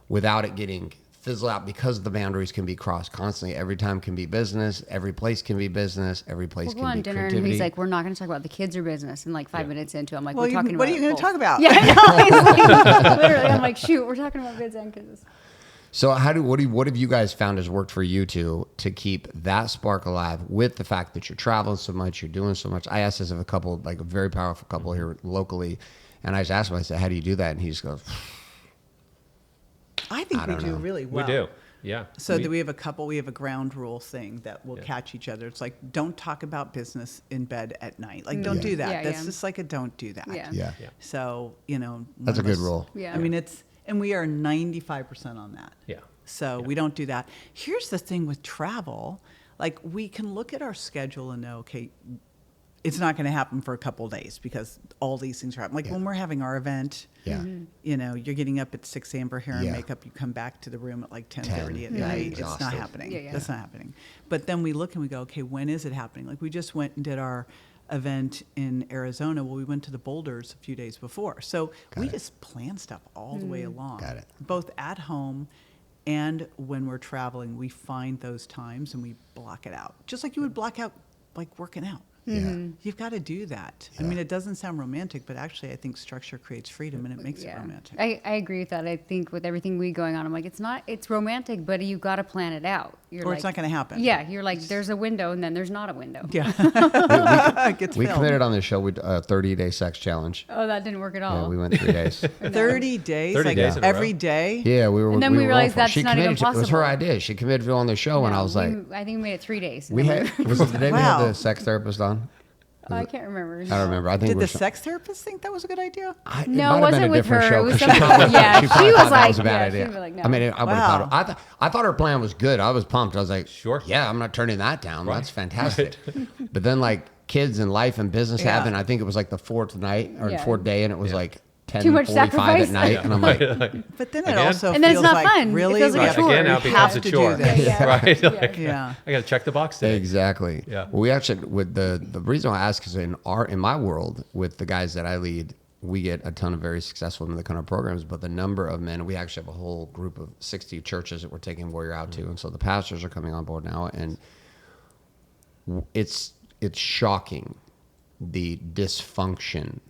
without it getting fizzle out, because the boundaries can be crossed constantly. Every time can be business. Every place can be business. Every place We'll go can on be dinner and creativity. he's like, we're not going to talk about the kids or business. And like 5 minutes into, I'm like, Well, we're talking what about are you going both. to talk about? Yeah, I know. He's like, literally, I'm like, shoot, we're talking about kids and kids. So what have you guys found has worked for you two to keep that spark alive with the fact that you're traveling so much, you're doing so much? I asked this of a couple, like a very powerful couple here locally, and I just asked him, I said, how do you do that? And he just goes, I think I we don't do know. really well. We do. Yeah. So we have a ground rule thing that will catch each other. It's like, don't talk about business in bed at night. Like, don't do that. Yeah, That's yeah. just like a don't do that. Yeah. yeah. So, That's a good rule. Yeah. I mean, and we are 95% on that. Yeah. So we don't do that. Here's the thing with travel. Like, we can look at our schedule and know, okay, it's not going to happen for a couple of days because all these things are happening. Like when we're having our event, Yeah. you're getting up at 6 a.m. for hair and Yeah. makeup. You come back to the room at like 10:30 at 10. Yeah, night. It's exhausted. not happening. Yeah, yeah. That's not happening. But then we look and we go, okay, when is it happening? Like we just went and did our event in Arizona. Well, we went to the Boulders a few days before. So we just plan stuff all the way along. Got it. Both at home and when we're traveling, we find those times and we block it out. Just like you would block out like working out. Yeah. You've got to do that. I Yeah. mean, it doesn't sound romantic, but actually I think structure creates freedom and it makes it romantic. I agree with that. I think with everything we going on, I'm like, it's romantic, but you got to plan it out. You're Or like, it's not going to happen. Yeah, you're like, there's a window and then there's not a window. Yeah. It gets We filled. committed on this show with a 30-day sex challenge. Oh, that didn't work at all. Yeah, we went 3 days. 30 days, 30 like days in a row. every day. Yeah, we were. And then we were realized all for it. that's She not even committed. It was her possible. idea. She committed to go on the show, and I No, was like, I think we made it 3 days. we had. Was it the day we Wow. had the sex therapist on? I can't remember. I don't remember. I think Did we're the sex therapist think that was a good idea? No, it might have been wasn't a with different her. show, It was 'cause she something- probably- yeah, she she probably was thought that like- was a bad yeah, idea. she'd be like, no. I mean, I would have Wow. thought. I thought her plan was good. I was pumped. I was like, Sure. yeah, I'm not turning that down. Right. That's fantastic. But then, like, kids and life and business Yeah. happened. I think it was like the fourth night or Yeah. fourth day, and it was like Too much 10:45 at sacrifice. night, and I'm like, But then it Again? also And then it's feels not like, fun. It really? feels like a Like, chore. Again, now it we becomes have a to chore. do this. Yeah. Right? Like, Yeah. I got to check the box today. exactly. Yeah. Well, we actually, with the reason I ask is in my world, with the guys that I lead, we get a ton of very successful men that come to our programs, but the number of men, we actually have a whole group of 60 churches that we're taking Warrior out to. And so the pastors are coming on board now, and it's shocking the dysfunction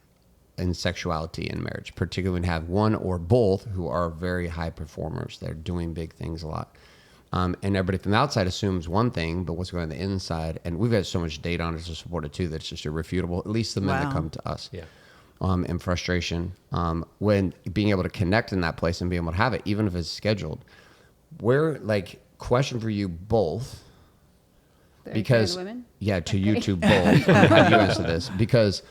in sexuality in marriage, particularly when you have one or both who are very high performers. They're doing big things a lot. And everybody from the outside assumes one thing, but what's going on the inside, and we've had so much data on it to support it too, that's just irrefutable, at least the men that come to us. Yeah. And frustration, when being able to connect in that place and being able to have it, even if it's scheduled. Where, like, question for you both, because, women? yeah, to you two both, I'm gonna have you answer this, because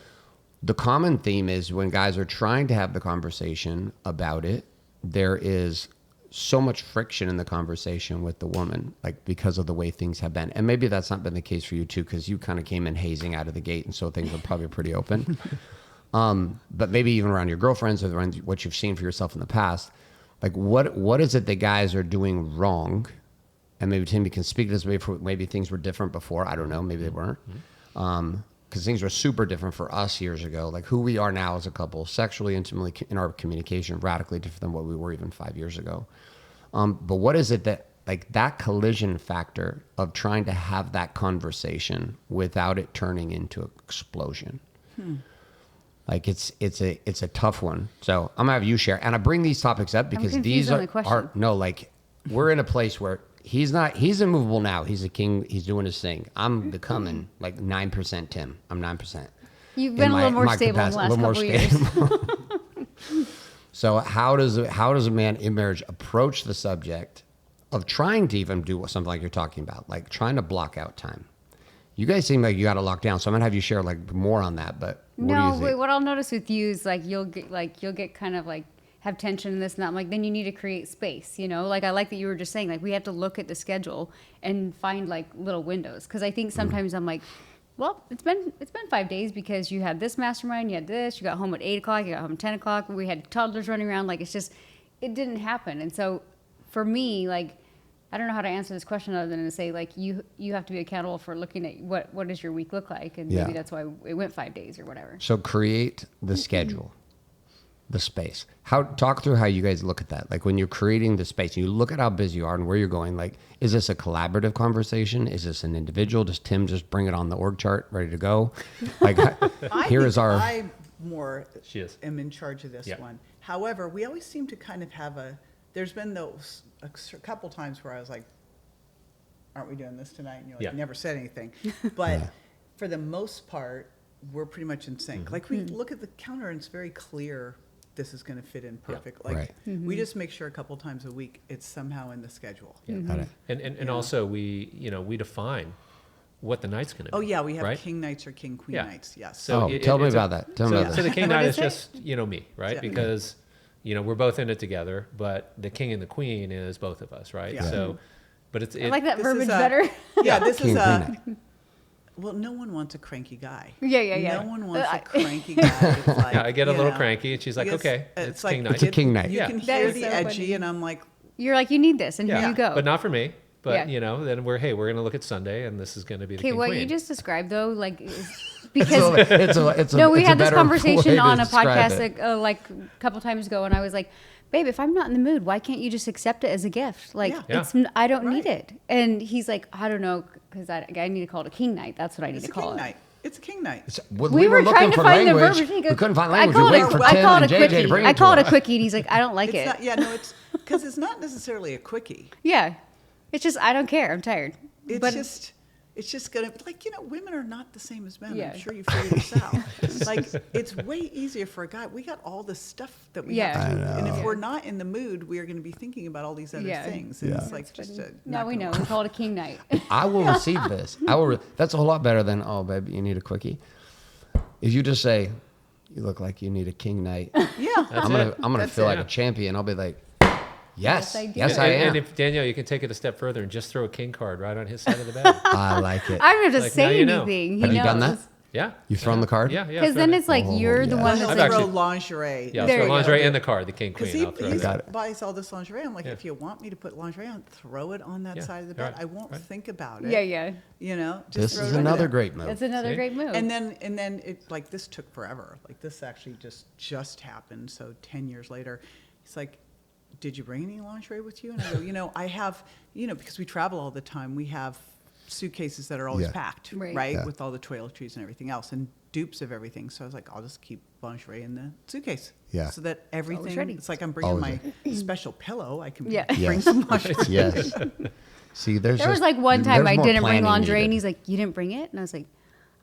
the common theme is when guys are trying to have the conversation about it, there is so much friction in the conversation with the woman, like because of the way things have been. And maybe that's not been the case for you too, because you kind of came in hazing out of the gate, and so things are probably pretty open. But maybe even around your girlfriends or around what you've seen for yourself in the past, like what is it that guys are doing wrong? And maybe Tim, you can speak to this. Maybe things were different before. I don't know. Maybe they weren't. Because things were super different for us years ago. Like who we are now as a couple, sexually, intimately, in our communication, radically different than what we were even 5 years ago. But what is it that, like that collision factor of trying to have that conversation without it turning into an explosion? Like it's a tough one. So I'm gonna have you share. And I bring these topics up because these on the question. We're in a place where he's immovable now. He's a king. He's doing his thing. I'm becoming like 9% Tim. I'm 9%. You've been a little more stable in the last couple of years. So how does a man in marriage approach the subject of trying to even do something like you're talking about, like trying to block out time? You guys seem like you got it locked down, so I'm gonna have you share like more on that. But what do you think? What I'll notice with you is like you'll get kind of like have tension in this and that. I'm like, then you need to create space, you know? Like I like that you were just saying, like we have to look at the schedule and find like little windows. Because I think sometimes I'm like, well, it's been 5 days because you had this mastermind, you had this, you got home at 8 o'clock, you got home at 10 o'clock, we had toddlers running around. Like it didn't happen. And so for me, like, I don't know how to answer this question other than to say like you have to be accountable for looking at what does your week look like, and maybe that's why it went 5 days or whatever. So create the schedule, the space. Talk through how you guys look at that. Like when you're creating the space, you look at how busy you are and where you're going. Like, is this a collaborative conversation? Is this an individual? Does Tim just bring it on the org chart, ready to go? Like I more She is. am in charge of this one. However, we always seem to kind of have there's been those a couple times where I was like, aren't we doing this tonight? And you're like, never said anything. But for the most part, we're pretty much in sync. Like we look at the calendar and it's very clear this is going to fit in perfect. Like we just make sure a couple times a week it's somehow in the schedule. Got it. And also we define what the night's going to be. Oh yeah, we have right? king nights or king queen nights. Yes. So tell me about that. Tell me about that. So the king What night is is it? just me, right? Because we're both in it together, but the king and the queen is both of us, right? Yeah. So, but it's I like that This verbiage is better. Yeah, this King is and queen night. well, no one wants a cranky guy. Yeah. No one wants a cranky guy. It's like, I get a little cranky, and she's like, Because "Okay, it's like, king night." It's a king night. You can That hear is the so edgy, funny. and I'm like, You're like, you need this, and here you go. But not for me. But Yeah. then we're going to look at Sunday, and this is going to be the king what queen. you just described though, like, is because It's no, we it's had this better conversation way to on a describe podcast it. like a couple times ago, and I was like, babe, if I'm not in the mood, why can't you just accept it as a gift? Like, Yeah. I don't need Right. it. And he's like, I don't know, because I need to call it a king night. That's what I need it's to a call king it. night. It's a king night. We were trying to for find the language. verbiage. He goes, We couldn't find I language. call We it waited a- for I Tim call and it a JJ to quickie. bring I it to call it a us. quickie, and he's like, I don't like It's it. not, it's because it's not necessarily a quickie. Yeah, it's just I don't care. I'm tired. It's just gonna like women are not the same as men. Yeah. I'm sure you figured this out. Like it's way easier for a guy. We got all this stuff that we have to do, and if we're not in the mood, we are going to be thinking about all these other things. And it's like just Now we know. We call it a king night. I will receive this. That's a whole lot better than, oh, babe, you need a quickie. If you just say, you look like you need a king night. Yeah, I'm gonna That's feel it. like a champion. I'll be like, yes, I do. yes, I am. And if Danielle, you can take it a step further and just throw a king card right on his side of the bed. I like it. I don't have to Like, now say you know. anything. He Have you knows. done that? Yeah. You've thrown the card? Yeah. Because then it's like you're the yeah. one He'll that's I've like, throw actually- lingerie. Yeah, There throw you lingerie go. and the card, the king Because queen. I'll throw he it. Got it. buys all this lingerie. I'm like, Yeah. if you want me to put lingerie on, throw it on that Yeah, side of the bed. right, I won't right. think about it. yeah. Just This throw is it over another there. great move. That's another See? great move. And then it like this took forever. Like this actually just happened. So 10 years later, he's like, "Did you bring any lingerie with you?" And I go, "I have, because we travel all the time. We have suitcases that are always Yeah. packed, Right. right? Yeah. With all the toiletries and everything else and dupes of everything. So I was like, I'll just keep lingerie in the suitcase. Yeah. So that everything, ready. it's like I'm bringing Always my special pillow. I can Yeah. bring Yes. some lingerie. Yes. See, there's There was just- like one time there's I more didn't bring planning lingerie, and needed. he's like, "You didn't bring it?" And I was like,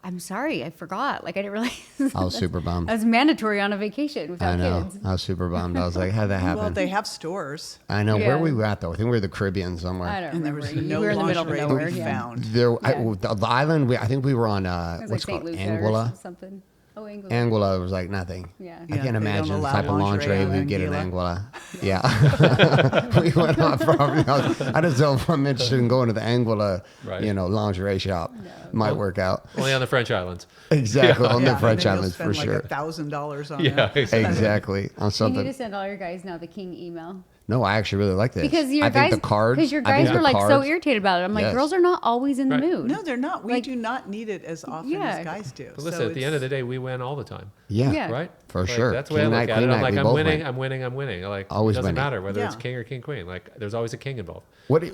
"I'm sorry, I forgot. Like I didn't realize." I was super bummed. That's mandatory on a vacation I without know. kids. I was super bummed. I was like, how'd that happen? Well, they have stores. I know. Where Yeah. were we at, though? I think we were the Caribbean somewhere. I don't And there remember. was You no were in the middle of lingerie nowhere. to be Yeah. found. There, Yeah. the island, I think we were on, It was what's like it called? St. Lucia Anguilla? or something. Oh, Anguilla. Anguilla was like nothing. Yeah. I Yeah, can't they don't imagine the allow type of lingerie lingerie on we'd get in Anguilla. Anguilla. Yeah. We went off property. I just don't know if I'm interested in going to the Anguilla, Right. lingerie shop. Might work out. Only on the French islands. Exactly. On Yeah, the French and then islands you'll for spend sure. like $1,000 on Yeah, it. exactly. Exactly. On You need to something. send all your guys now the king email. No, I actually really like this. Because your I think guys, the cards. because your I think guys the were like so cards- irritated about it. I'm like, Yes. girls are not always in the Right. mood. No, they're not. We Like- do not need it as often Yeah. as guys do. But listen, at the end of the day, we win all the time, Yeah. Yeah. right? For Like, sure. That's the way I King look night, at queen it. I'm night, like, we I'm both winning, win. I'm winning, I'm winning. Like, Always it doesn't winning. matter whether it's Yeah. king or king queen. Like, there's always a king involved. What,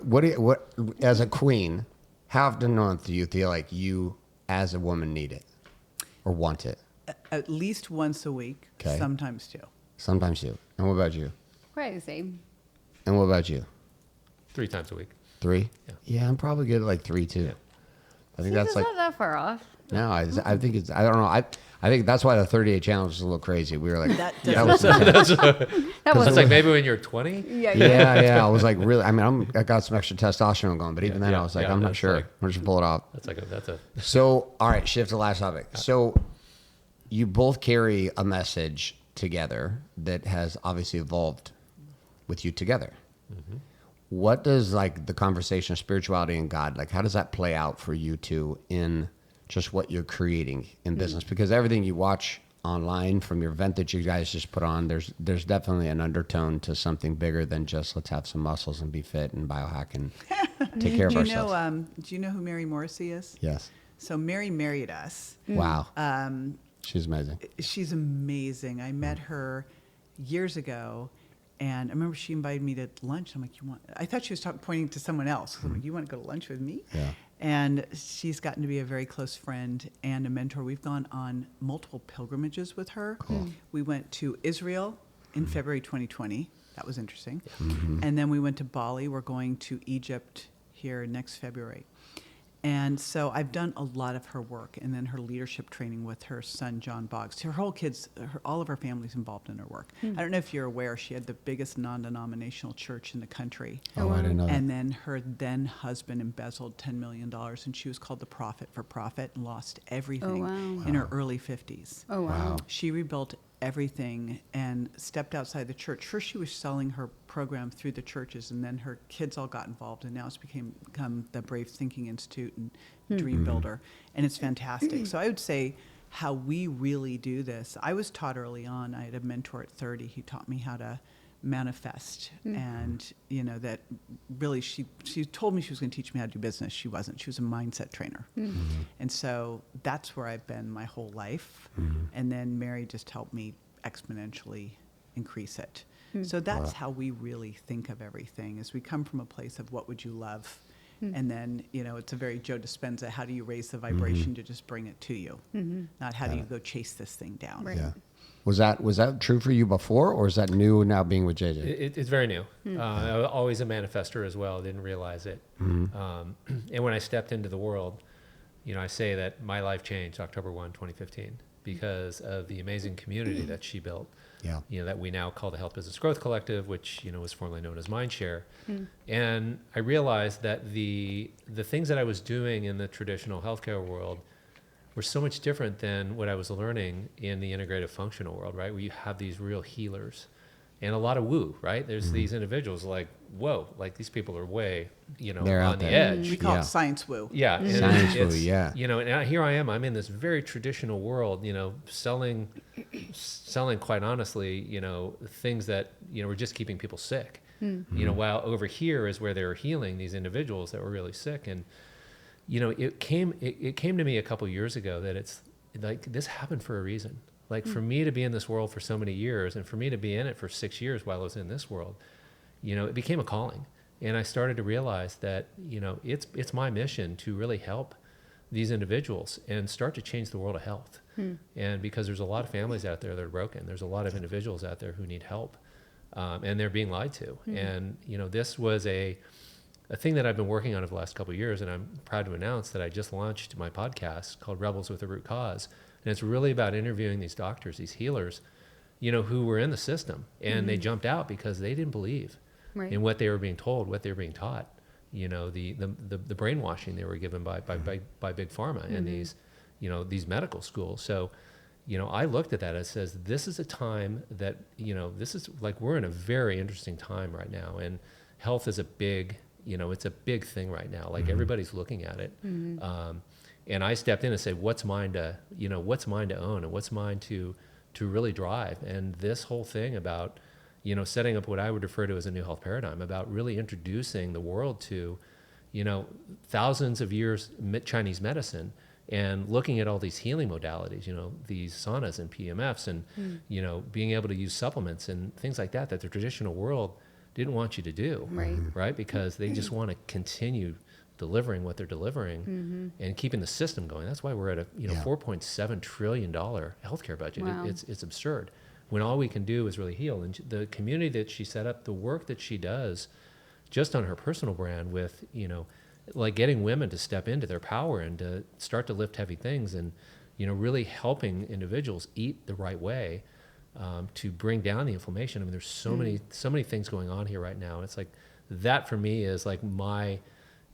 as a queen, how often a month do you feel like you, as a woman, need it or want it? At least once a week, Okay. sometimes two. Sometimes you. And what about you? Probably the same. And what about you? 3 times a week. 3? Yeah. Yeah, I'm probably good at like 3 too. Yeah. I think See, that's it's like not that far off. no. I think it's. I don't know. I think that's why the 38 challenge is a little crazy. We were like, That that was, That It's was like maybe when you're 20. yeah. yeah. I was like, really. I mean, I got some extra testosterone going, but even then, Yeah, I was like, yeah, I'm not that's sure. like- I'm just pull it off. That's a So, all right, shift to the last topic. So, you both carry a message together that has obviously evolved with you together. What does like the conversation of spirituality and God, like how does that play out for you two in just what you're creating in business? Because everything you watch online from your event that you guys just put on, there's definitely an undertone to something bigger than just let's have some muscles and be fit and biohack and take care of Do you ourselves. do you know who Mary Morrissey is? Yes. So Mary married us. Wow. She's amazing. She's amazing. I met her years ago, and I remember she invited me to lunch. I'm like, you want? I thought she was pointing to someone else. I'm like, you want to go to lunch with me? Yeah. And she's gotten to be a very close friend and a mentor. We've gone on multiple pilgrimages with her. Cool. We went to Israel in February 2020. That was interesting. Mm-hmm. And then we went to Bali. We're going to Egypt here next February. And so I've done a lot of her work, and then her leadership training with her son, John Boggs. Her whole kids, all of her family's involved in her work. I don't know if you're aware, she had the biggest non-denominational church in the country. Oh, I didn't know that. And then her then husband embezzled $10 million, and she was called the Prophet for Profit and lost everything wow. in her early 50s. Oh wow. Wow. She rebuilt everything and stepped outside the church. First, she was selling her program through the churches, and then her kids all got involved, and now it's become the Brave Thinking Institute and Dream Builder, and it's fantastic. So I would say how we really do this. I was taught early on. I had a mentor at 30. He taught me how to manifest, and that really she told me she was going to teach me how to do business. She wasn't. She was a mindset trainer. And so that's where I've been my whole life. And then Mary just helped me exponentially increase it. So that's how we really think of everything, is we come from a place of what would you love, and then it's a very Joe Dispenza, how do you raise the vibration to just bring it to you, not how do you go chase this thing down. Right. Yeah. Was that true for you before, or is that new now being with JJ? It's very new. I was always a manifester as well. Didn't realize it. And when I stepped into the world, I say that my life changed October 1, 2015, because of the amazing community that she built. Yeah. That we now call the Health Business Growth Collective, which was formerly known as Mindshare. And I realized that the things that I was doing in the traditional healthcare world were so much different than what I was learning in the integrative functional world, right? Where you have these real healers and a lot of woo, right? There's these individuals like, whoa, like these people are way, They're out on the there. edge. We call Yeah. it science woo. Yeah. and Science woo, it's- yeah. And here I am, I'm in this very traditional world, selling quite honestly, things that, were just keeping people sick. While over here is where they were healing these individuals that were really sick. And, it came to me a couple years ago that it's like, this happened for a reason. Like for me to be in this world for so many years, and for me to be in it for 6 years while I was in this world, it became a calling. And I started to realize that, it's my mission to really help these individuals and start to change the world of health. And because there's a lot of families out there that are broken, there's a lot of individuals out there who need help, and they're being lied to. And, this was a thing that I've been working on over the last couple of years, and I'm proud to announce that I just launched my podcast called Rebels with a Root Cause. And it's really about interviewing these doctors, these healers, who were in the system, and they jumped out because they didn't believe in what they were being told, what they were being taught, the brainwashing they were given by big pharma and these medical schools. So, I looked at that and says, this is a time that, this is like, we're in a very interesting time right now, and health is a big, it's a big thing right now. Like everybody's looking at it. And I stepped in and said, what's mine to own, and what's mine to really drive. And this whole thing about, setting up what I would refer to as a new health paradigm, about really introducing the world to, thousands of years Chinese medicine, and looking at all these healing modalities, these saunas and PMFs, and, being able to use supplements and things like that the traditional world didn't want you to do, right? Because they just want to continue delivering what they're delivering and keeping the system going. That's why we're at a $4.7 trillion healthcare budget. Wow. It's absurd when all we can do is really heal. And the community that she set up, the work that she does just on her personal brand with, like getting women to step into their power and to start to lift heavy things, and, really helping individuals eat the right way, to bring down the inflammation. I mean, there's so many things going on here right now. And it's like, that for me is like my,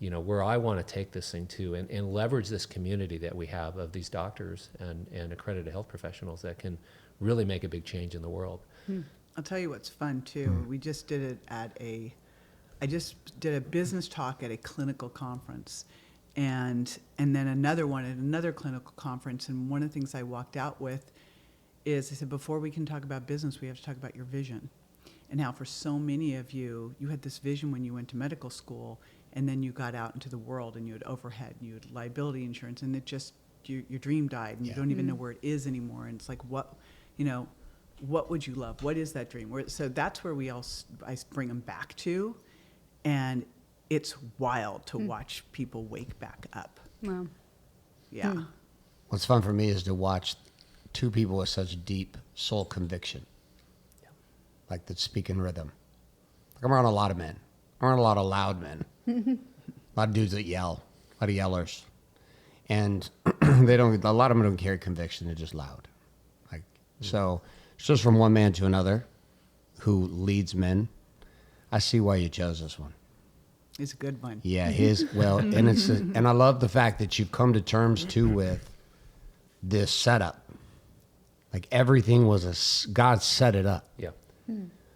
where I want to take this thing to, and leverage this community that we have of these doctors and accredited health professionals that can really make a big change in the world. I'll tell you what's fun too. We just did it I just did a business talk at a clinical conference, and then another one at another clinical conference. And one of the things I walked out with is, I said, before we can talk about business, we have to talk about your vision. And how for so many of you, you had this vision when you went to medical school, and then you got out into the world and you had overhead, and you had liability insurance, and it just, your dream died, and you don't even know where it is anymore. And it's like, what would you love? What is that dream? So that's where I bring them back to, and it's wild to watch people wake back up. Wow. Yeah. What's fun for me is to watch two people with such deep soul conviction, like that speak in rhythm. Like, I'm around a lot of men. I'm around a lot of loud men. A lot of dudes that yell, a lot of yellers. And a lot of them don't carry conviction, they're just loud. Like, so it's just from one man to another who leads men. I see why you chose this one. It's a good one. Yeah, and I love the fact that you've come to terms too with this setup. Like, everything was God set it up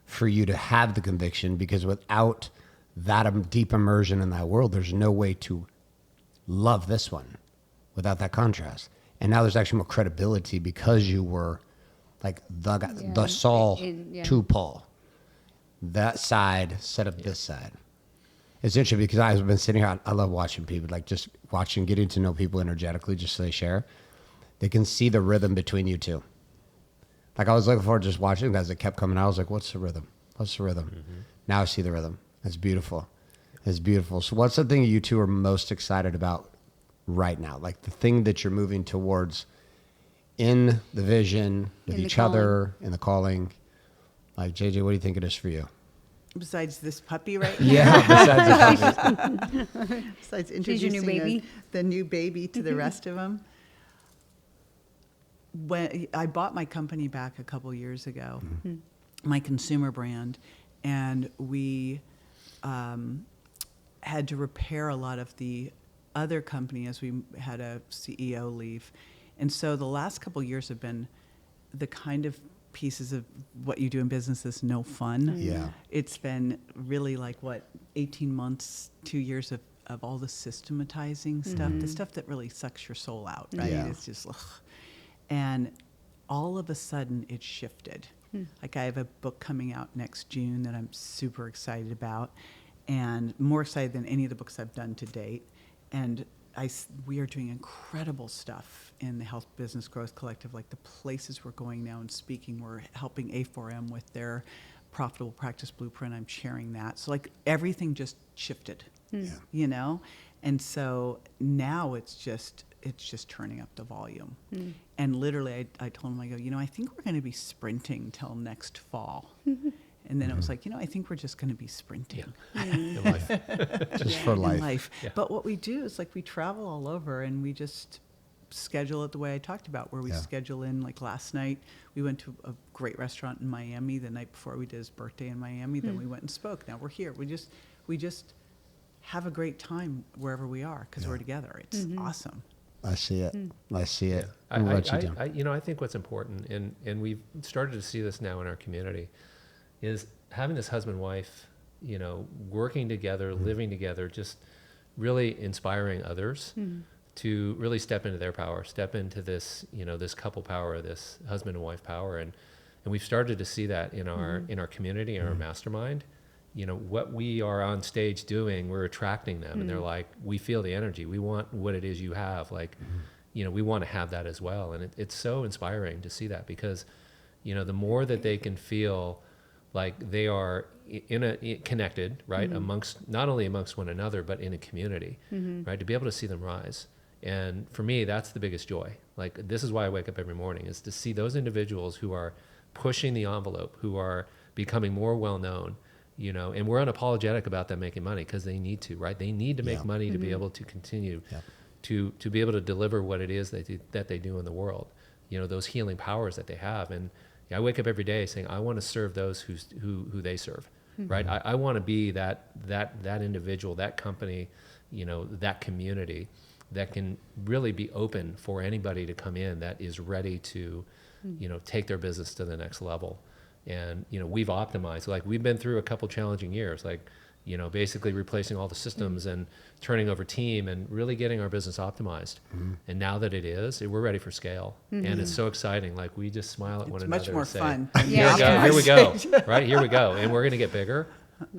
for you to have the conviction, because without that deep immersion in that world, there's no way to love this one without that contrast. And now there's actually more credibility because you were like the Saul to Paul. That side set up this side. It's interesting because I've been sitting here. I love watching people, like just watching, getting to know people energetically, just so they share. They can see the rhythm between you two. Like, I was looking forward to just watching as it kept coming out. I was like, what's the rhythm? What's the rhythm? Now I see the rhythm. It's beautiful. It's beautiful. So what's the thing you two are most excited about right now? Like, the thing that you're moving towards in the vision, with each other, in the calling. Like, JJ, what do you think it is for you? Besides this puppy right Yeah, besides the puppy. Besides She's your new introducing baby? the new baby to the rest of them. When I bought my company back a couple years ago, my consumer brand, and we had to repair a lot of the other company as we had a CEO leave. And so the last couple years have been the kind of pieces of what you do in business is no fun. Yeah. It's been really like, 18 months, 2 years of all the systematizing stuff, the stuff that really sucks your soul out, right? Yeah. It's just, ugh. And all of a sudden it shifted. Like, I have a book coming out next June that I'm super excited about, and more excited than any of the books I've done to date. And we are doing incredible stuff in the Health Business Growth Collective, like the places we're going now and speaking. We're helping A4M with their Profitable Practice Blueprint. I'm chairing that. So like everything just shifted, you know? And so now it's just turning up the volume. And literally I told him, I go, I think we're going to be sprinting till next fall. And then it was like, I think we're just going to be sprinting. In life. Just for In life. life. Yeah. But what we do is like we travel all over and we just schedule it the way I talked about, where we schedule in, like last night, we went to a great restaurant in Miami. The night before we did his birthday in Miami, then we went and spoke. Now we're here. We just have a great time wherever we are because we're together. It's awesome. I see it. I see it. I, What about you, Tim? I think what's important, and we've started to see this now in our community, is having this husband-wife, working together, living together, just really inspiring others to really step into their power, step into this, this couple power, this husband and wife power, and we've started to see that in our community, in our mastermind. What we are on stage doing, we're attracting them, and they're like, we feel the energy. We want what it is you have. Like, we want to have that as well. And it's so inspiring to see that because, the more that they can feel like they are connected, right, not only amongst one another, but in a community, right, to be able to see them rise. And for me, that's the biggest joy. Like, this is why I wake up every morning, is to see those individuals who are pushing the envelope, who are becoming more well-known, and we're unapologetic about them making money because they need to, right? They need to make money to be able to continue to be able to deliver what it is that they do in the world, those healing powers that they have. And I wake up every day saying, I want to serve those who they serve, right? I want to be that individual, that company, that community that can really be open for anybody to come in that is ready to, take their business to the next level. And, we've optimized, like we've been through a couple challenging years, like, basically replacing all the systems and turning over team and really getting our business optimized. And now that it is, we're ready for scale. And it's so exciting. Like, we just smile at one another. It's much more and say, fun. Here we go. Right, here we go. And we're going to get bigger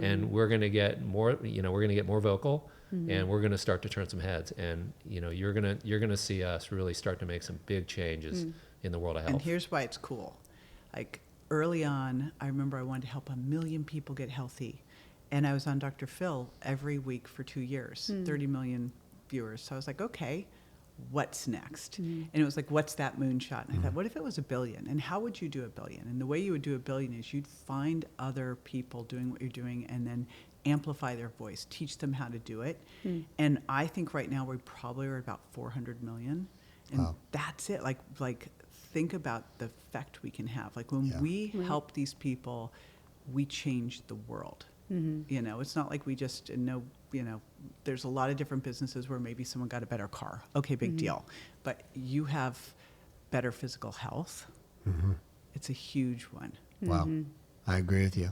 and we're going to get more, we're going to get more vocal and we're going to start to turn some heads. And, you're going to see us really start to make some big changes in the world of health. And here's why it's cool. Like, early on, I remember I wanted to help 1 million people get healthy. And I was on Dr. Phil every week for 2 years, 30 million viewers. So I was like, okay, what's next? And it was like, what's that moonshot? And I thought, what if it was 1 billion? And how would you do 1 billion? And the way you would do 1 billion is you'd find other people doing what you're doing and then amplify their voice, teach them how to do it. And I think right now we probably are about 400 million. And that's it. Like think about the effect we can have. Like when we help these people, we change the world. It's not like we just there's a lot of different businesses where maybe someone got a better car. Okay, big deal. But you have better physical health. It's a huge one. Wow. I agree with you.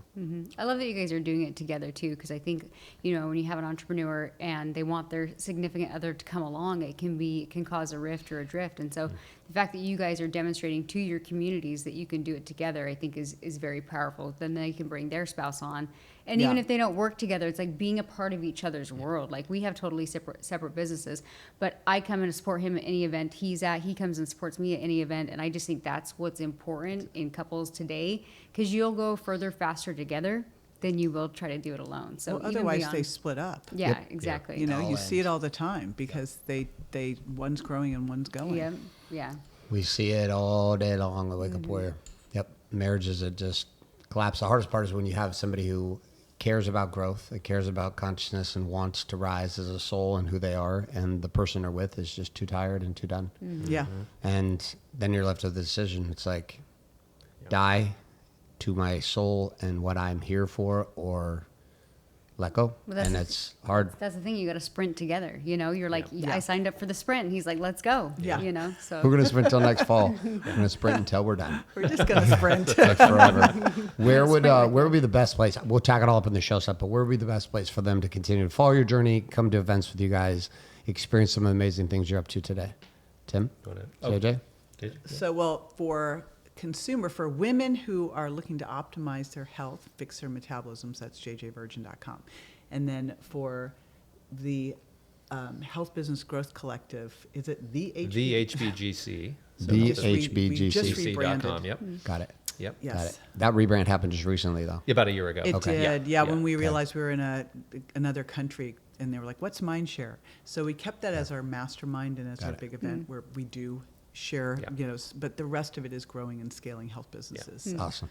I love that you guys are doing it together too, because I think, when you have an entrepreneur and they want their significant other to come along, it can cause a rift or a drift. And so the fact that you guys are demonstrating to your communities that you can do it together, I think is very powerful. Then they can bring their spouse on. And even if they don't work together, it's like being a part of each other's world. Like, we have totally separate businesses, but I come in to support him at any event he's at. He comes and supports me at any event. And I just think that's what's important in couples today, because you'll go further faster together than you will try to do it alone. So otherwise they split up. Yeah, exactly. You see it all the time because they one's growing and one's going. Yeah. We see it all day long. The wake up warrior. Yep. Marriages that just collapse. The hardest part is when you have somebody who cares about growth, that cares about consciousness and wants to rise as a soul and who they are, and the person they're with is just too tired and too done. Yeah. And then you're left with the decision. It's like, die to my soul and what I'm here for, or let go. And it's hard. That's the thing. You got to sprint together. You're like, I signed up for the sprint. And he's like, let's go. Yeah. So we're going to sprint until next fall. We're going to sprint until we're done. We're just going to sprint. Like forever. Where would be the best place? We'll tack it all up in the show stuff, but where would be the best place for them to continue to follow your journey, come to events with you guys, experience some of the amazing things you're up to today? Tim? JJ? So, for women who are looking to optimize their health, fix their metabolisms, that's jjvirgin.com. And then for the Health Business Growth Collective, is it the HBGC? The HBGC. We just HBGC.com, rebranded. yep. Got it. Yep. Yes. Got it. That rebrand happened just recently, though. About a year ago. It Okay. did. Yeah, when we Okay. realized we were in another country, and they were like, "What's Mindshare?" So we kept that as our mastermind and as Got our it. big event where we do share, Yeah. but the rest of it is growing and scaling health businesses. So Awesome.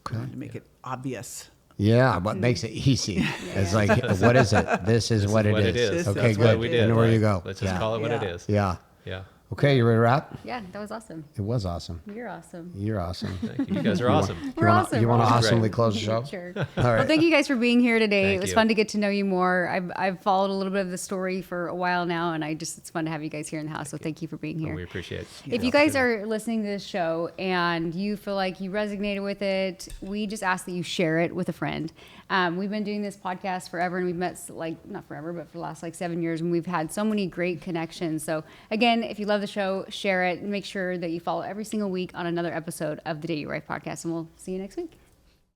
we wanted to make it obvious. Yeah, what makes it easy? It's like, what is it? This is what it is. Okay, That's good. what we did. And where you go. Let's just Yeah. call it what it Yeah. is. Yeah. Yeah. Okay, you ready to wrap? Yeah, that was awesome. It was awesome. You're awesome. You're awesome. Thank you. You guys are awesome. We're awesome. You want to We're awesome. awesomely close the show? Sure. All Well, right. thank you guys for being here today. Thank It was you. fun to get to know you more. I've followed a little bit of the story for a while now, and it's fun to have you guys here in the house. So thank you for being Well, here. we appreciate it. If you guys are listening to this show and you feel like you resonated with it, we just ask that you share it with a friend. We've been doing this podcast forever, and we've met, not forever, but for the last 7 years, and we've had so many great connections. So again, if you love the show, share it, and make sure that you follow every single week on another episode of the Date Your Wife podcast, and we'll see you next week.